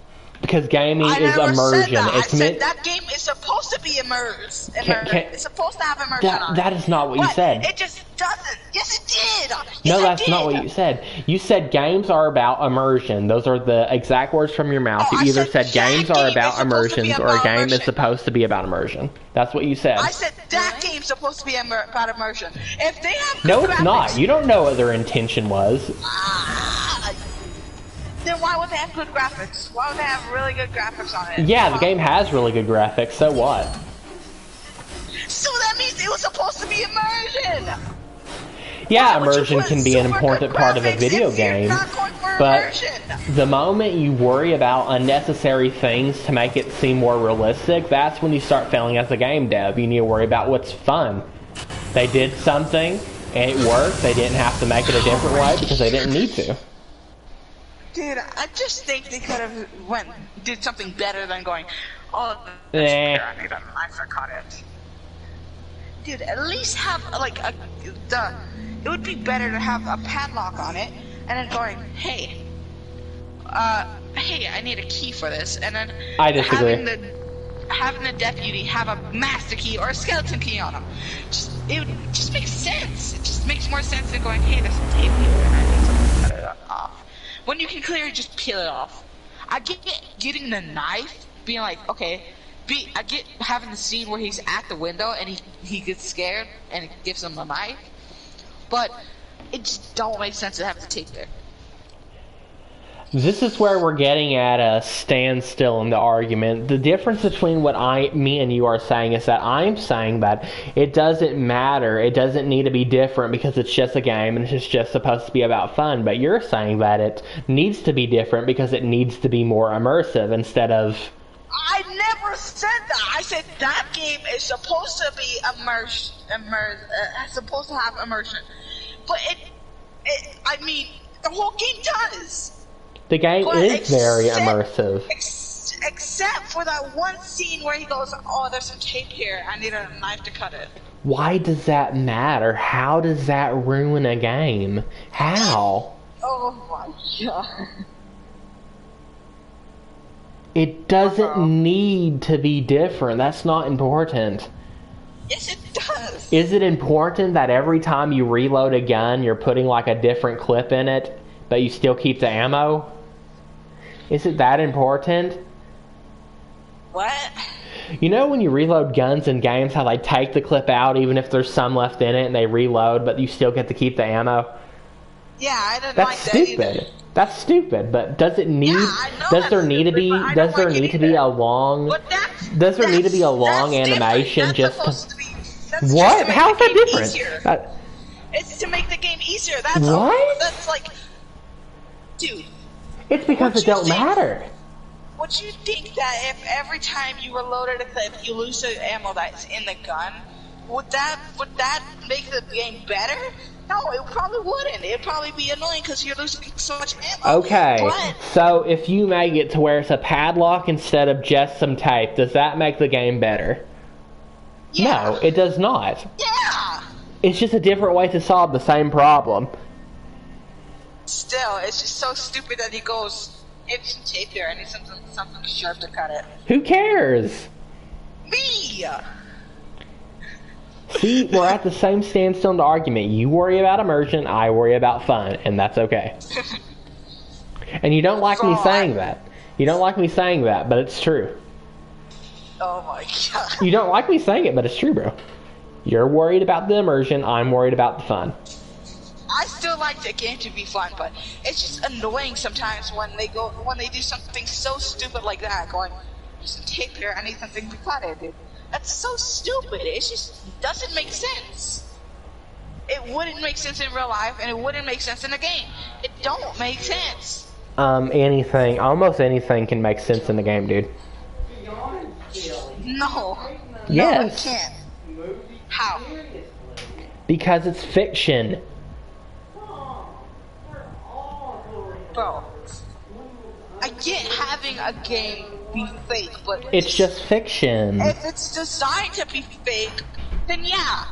Because gaming I is never immersion. said that. It's I meant... said that game is supposed to be immersed. Can- It's supposed to have immersion on it. That is not what you But said. It just doesn't. Yes, it did. Yes, No, it that's did. not what you said. You said games are about immersion. Those are the exact words from your mouth. Oh, I You either said said that games game are is about supposed to be immersions or a about game is immersion. supposed to be about immersion. That's what you said. I said that game's supposed to be about immersion. If they have No, good it's graphics, not. You don't know what their intention was. then why would they have good graphics? Why would they have really good graphics on it? Yeah, the game has really good graphics, so what? So that means it was supposed to be immersion. Yeah, Why would you immersion put can be an super important good part of a graphics video if you're game, not going for but immersion? the moment you worry about unnecessary things to make it seem more realistic, that's when you start failing as a game dev. You need to worry about what's fun. They did something, and it worked. They didn't have to make it a different way because they didn't need to. Dude, I just think they could have did something better than going, oh, Eh. I need a knife, I caught it. Dude, at least have like it would be better to have a padlock on it, and then going, hey, I need a key for this, and then I disagree. having the deputy have a master key or a skeleton key on him. It just makes sense. It just makes more sense than going, hey, there's some tape here, and I need to cut it off. When you can clearly just peel it off. I get getting the knife, being like, okay, I get having the scene where he's at the window and he gets scared and it gives him a knife, but it just don't make sense to have the tape there. This is where we're getting at a standstill in the argument. The difference between what me and you are saying is that I'm saying that it doesn't matter, it doesn't need to be different because it's just a game and it's just supposed to be about fun, but you're saying that it needs to be different because it needs to be more immersive instead of... I never said that. I said that game is supposed to be supposed to have immersion, but I mean, the whole game does. The game But is very immersive. Except for that one scene where he goes, oh, there's some tape here. I need a knife to cut it. Why does that matter? How does that ruin a game? How? Oh my god. It doesn't need to be different. That's not important. Yes, it does. Is it important that every time you reload a gun, you're putting like a different clip in it, but you still keep the ammo? Is it that important? What? You know when you reload guns in games, how they take the clip out even if there's some left in it and they reload, but you still get to keep the ammo? Yeah, I didn't That's like stupid. that either. That's stupid, but does it need... Yeah, I know does that's there need to stupid, be... but I Does don't there like it need to be either. a long... But that's... Does there need to be a long that's animation different. just That's to... supposed to be... That's What? just to How is make that the game different? easier. It's to make the game easier. That's What? all. That's like... Dude, It's because What it you don't think? matter. would you think that if every time you reloaded a clip, you lose the ammo that's in the gun, would that make the game better? No, it probably wouldn't. It'd probably be annoying because you're losing so much ammo. Okay, But, so if you make it to where it's a padlock instead of just some tape, does that make the game better? yeah. No, it does not. Yeah. It's just a different way to solve the same problem. Still, it's just so stupid that he goes, it's some tape here. I need something sharp to cut it. Who cares? Me! See, we're at the same standstill in the argument. You worry about immersion, I worry about fun, and that's okay. And you don't like me saying that. You don't like me saying that, but it's true. Oh my god. You don't like me saying it, but it's true, bro. You're worried about the immersion, I'm worried about the fun. I still like the game to be fun, but it's just annoying sometimes when they do something so stupid like that, going, there's some tape here, I need something to cut it, dude. That's so stupid. It just doesn't make sense. It wouldn't make sense in real life, and it wouldn't make sense in a game. It don't make sense. Almost anything can make sense in the game, dude. No. Yes. No, it can't. How? Because it's fiction. Bro. I get having a game be fake, but It's just fiction. if it's designed to be fake, then yeah.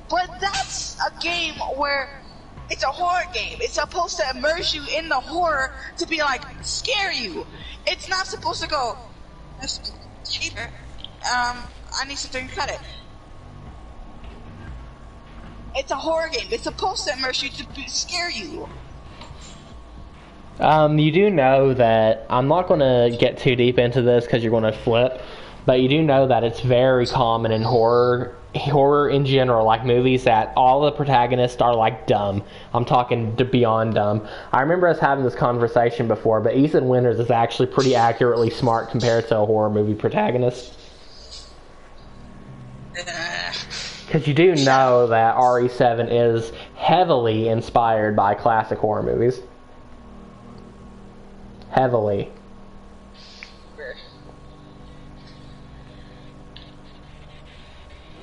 But that's a game where it's a horror game. It's supposed to immerse you in the horror to be like, scare you. It's not supposed to go, "There's tape here. I need something to cut it." It's a horror game. It's supposed to immerse you to scare you. You do know that, I'm not going to get too deep into this because you're going to flip, but you do know that it's very common in horror in general, like movies, that all the protagonists are like dumb. I'm talking beyond dumb. I remember us having this conversation before, but Ethan Winters is actually pretty accurately smart compared to a horror movie protagonist. Because you do know that RE7 is heavily inspired by classic horror movies. Heavily.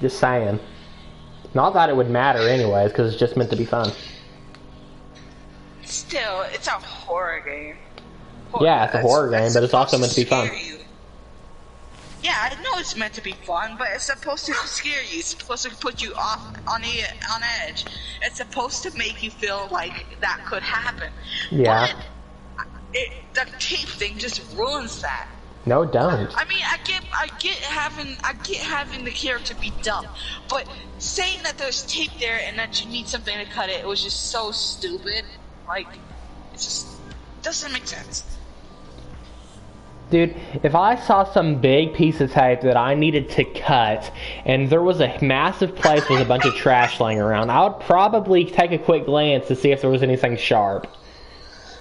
Just saying. Not that it would matter anyways, because it's just meant to be fun. Still, it's a horror game. Yeah, it's a horror game, but it's also meant to be fun. You. Yeah, I know it's meant to be fun, but it's supposed to scare you. It's supposed to put you off on edge. It's supposed to make you feel like that could happen. Yeah. But the tape thing just ruins that. No, don't. I mean, I get having the character be dumb, but saying that there's tape there and that you need something to cut it was just so stupid. Like, it just doesn't make sense. Dude, if I saw some big piece of tape that I needed to cut, and there was a massive place with a bunch of trash laying around, I would probably take a quick glance to see if there was anything sharp.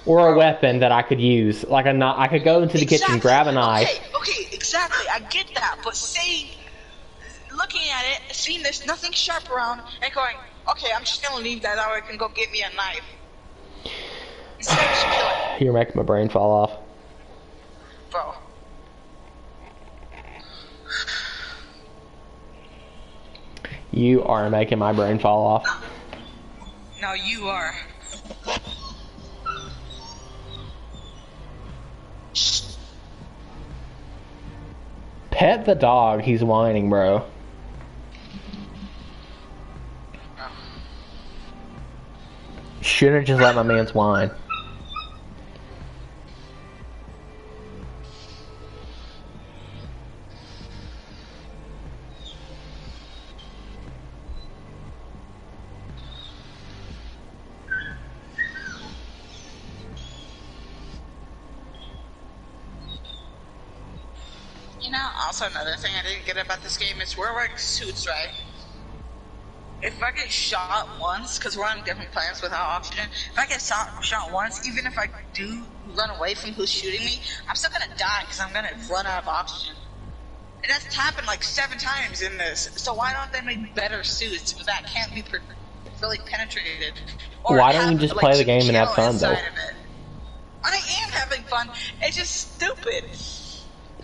Or a weapon that I could use. Like a knife. I could go into the kitchen, grab a knife. Okay, exactly. I get that. But looking at it, seeing there's nothing sharp around, and going, okay, I'm just gonna leave that out. I can go get me a knife. Instead of just killing. You're making my brain fall off. Bro. You are making my brain fall off. No, you are. Pet the dog, he's whining, bro. Shouldn't just let my man's whine. You know, also another thing I didn't get about this game is we're wearing suits, right? If I get shot once, because we're on different planets without oxygen, if I get shot once, even if I do run away from who's shooting me, I'm still gonna die because I'm gonna run out of oxygen. And that's happened like 7 times in this. So why don't they make better suits that can't be really penetrated? Or why don't you just play the game and have fun, though? I am having fun. It's just stupid.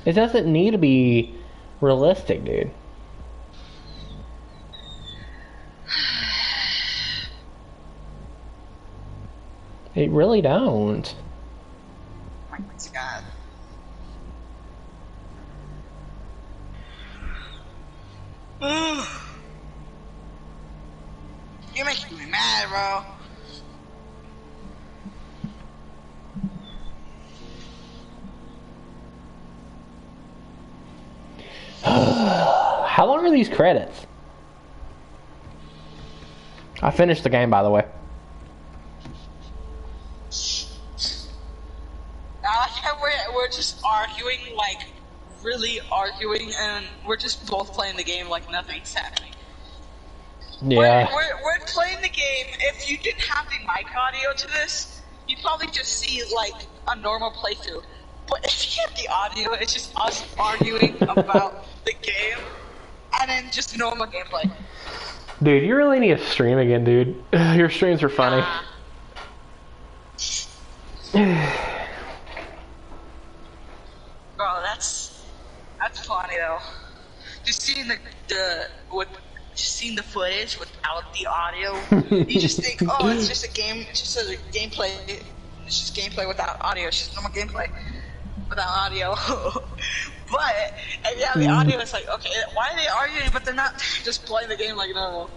It doesn't need to be realistic, dude. It really don't. Oh my God. You're making me mad, bro. How long are these credits? I finished the game, by the way. I like how we're just arguing, like, really arguing, and we're just both playing the game like nothing's happening. Yeah. We're playing the game. If you didn't have the mic audio to this, you'd probably just see, like, a normal playthrough. But if you have the audio, it's just us arguing about the game, and then just normal gameplay. Dude, you really need to stream again, dude. Your streams are funny. Bro, that's funny though. Just seeing seeing the footage without the audio, you just think, oh, it's just a game, it's just a gameplay, it's just gameplay without audio, it's just normal gameplay without audio. But and yeah, the audio is like, okay, why are they arguing? But they're not just playing the game like normal.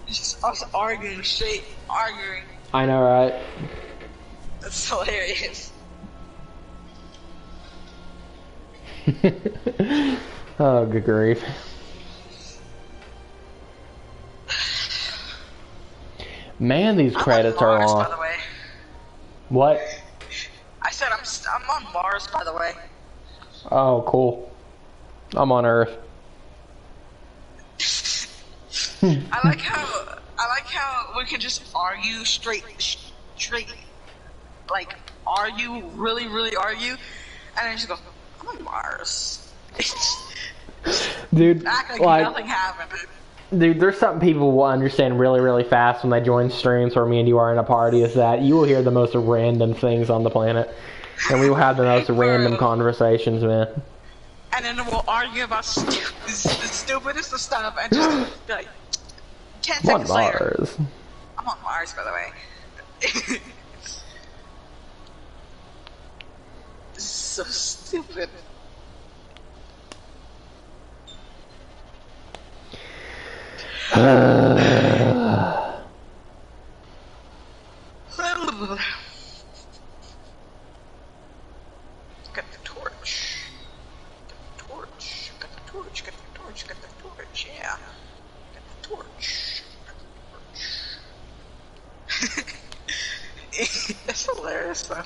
It's just us arguing, straight arguing. I know, right? That's hilarious. Oh, good grief. Man, these credits are Mars, long. by the way. What? I said I'm on Mars, by the way. Oh, cool. I'm on Earth. I like how we can just argue straight, like argue, really argue, and then just go, I'm on Mars. Dude, Act like like, nothing happened. Dude, there's something people will understand really, really fast when they join streams where me and you are in a party is that you will hear the most random things on the planet. And we will have the most random conversations, man. And then we'll argue about the stupidest of stuff and just like 10 I'm on seconds later. Mars. I'm on Mars, by the way. This is so stupid. Got the torch. Got the torch. Got the torch. Got the torch. Got the torch. Yeah. Got the torch. Got the torch. That's hilarious, though.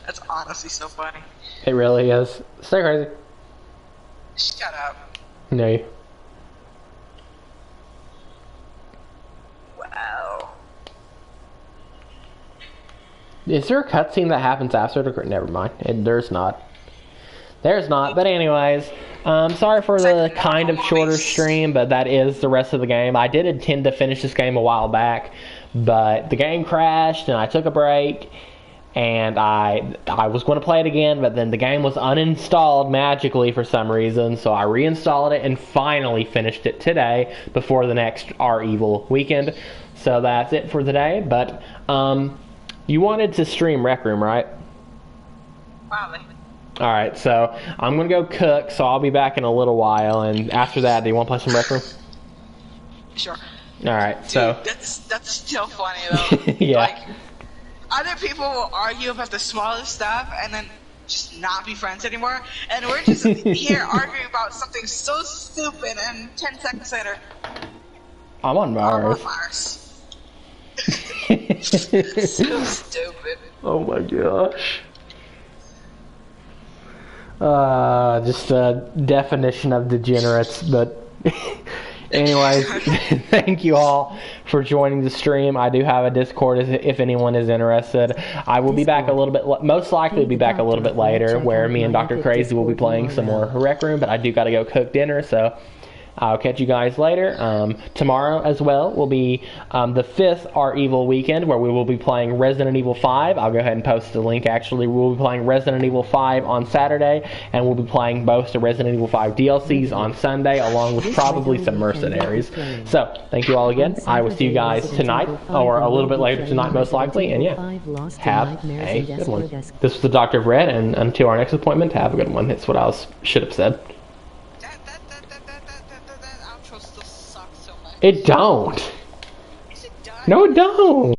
That's honestly so funny. It really is. Stay crazy. Shut up. No, you. Wow. Is there a cutscene that happens after the... Never mind. There's not. There's not. But anyways, sorry for the kind of shorter stream, but that is the rest of the game. I did intend to finish this game a while back, but the game crashed and I took a break, and I was going to play it again, but then the game was uninstalled magically for some reason, so I reinstalled it and finally finished it today before the next REvil weekend. So that's it for today, but you wanted to stream Rec Room, right? Probably. Alright, so I'm going to go cook, so I'll be back in a little while, and after that, do you want to play some Rec Room? Sure. Alright, Dude, so... that's still funny, though. Yeah. Like, other people will argue about the smallest stuff and then just not be friends anymore, and we're just here arguing about something so stupid, and 10 seconds later, I'm on Mars. I'm on Mars. So stupid. Oh my gosh. Just a definition of degenerates, but anyways, thank you all for joining the stream. I do have a Discord if anyone is interested. I will be back a little bit, most likely be back a little bit later, where me and Dr. Crazy will be playing some more Rec Room, but I do gotta go cook dinner, so I'll catch you guys later. Tomorrow as well will be the 5th REvil weekend, where we will be playing Resident Evil 5. I'll go ahead and post the link, actually. We'll be playing Resident Evil 5 on Saturday, and we'll be playing both the Resident Evil 5 DLCs on Sunday, along with probably some Mercenaries. So, thank you all again. I will see you guys tonight, or a little bit later tonight, most likely, and yeah, have a good one. This was the Doctor of Red, and until our next appointment, have a good one. That's what I should have said. That outro still sucks so much. It don't. Is it done? No, it don't.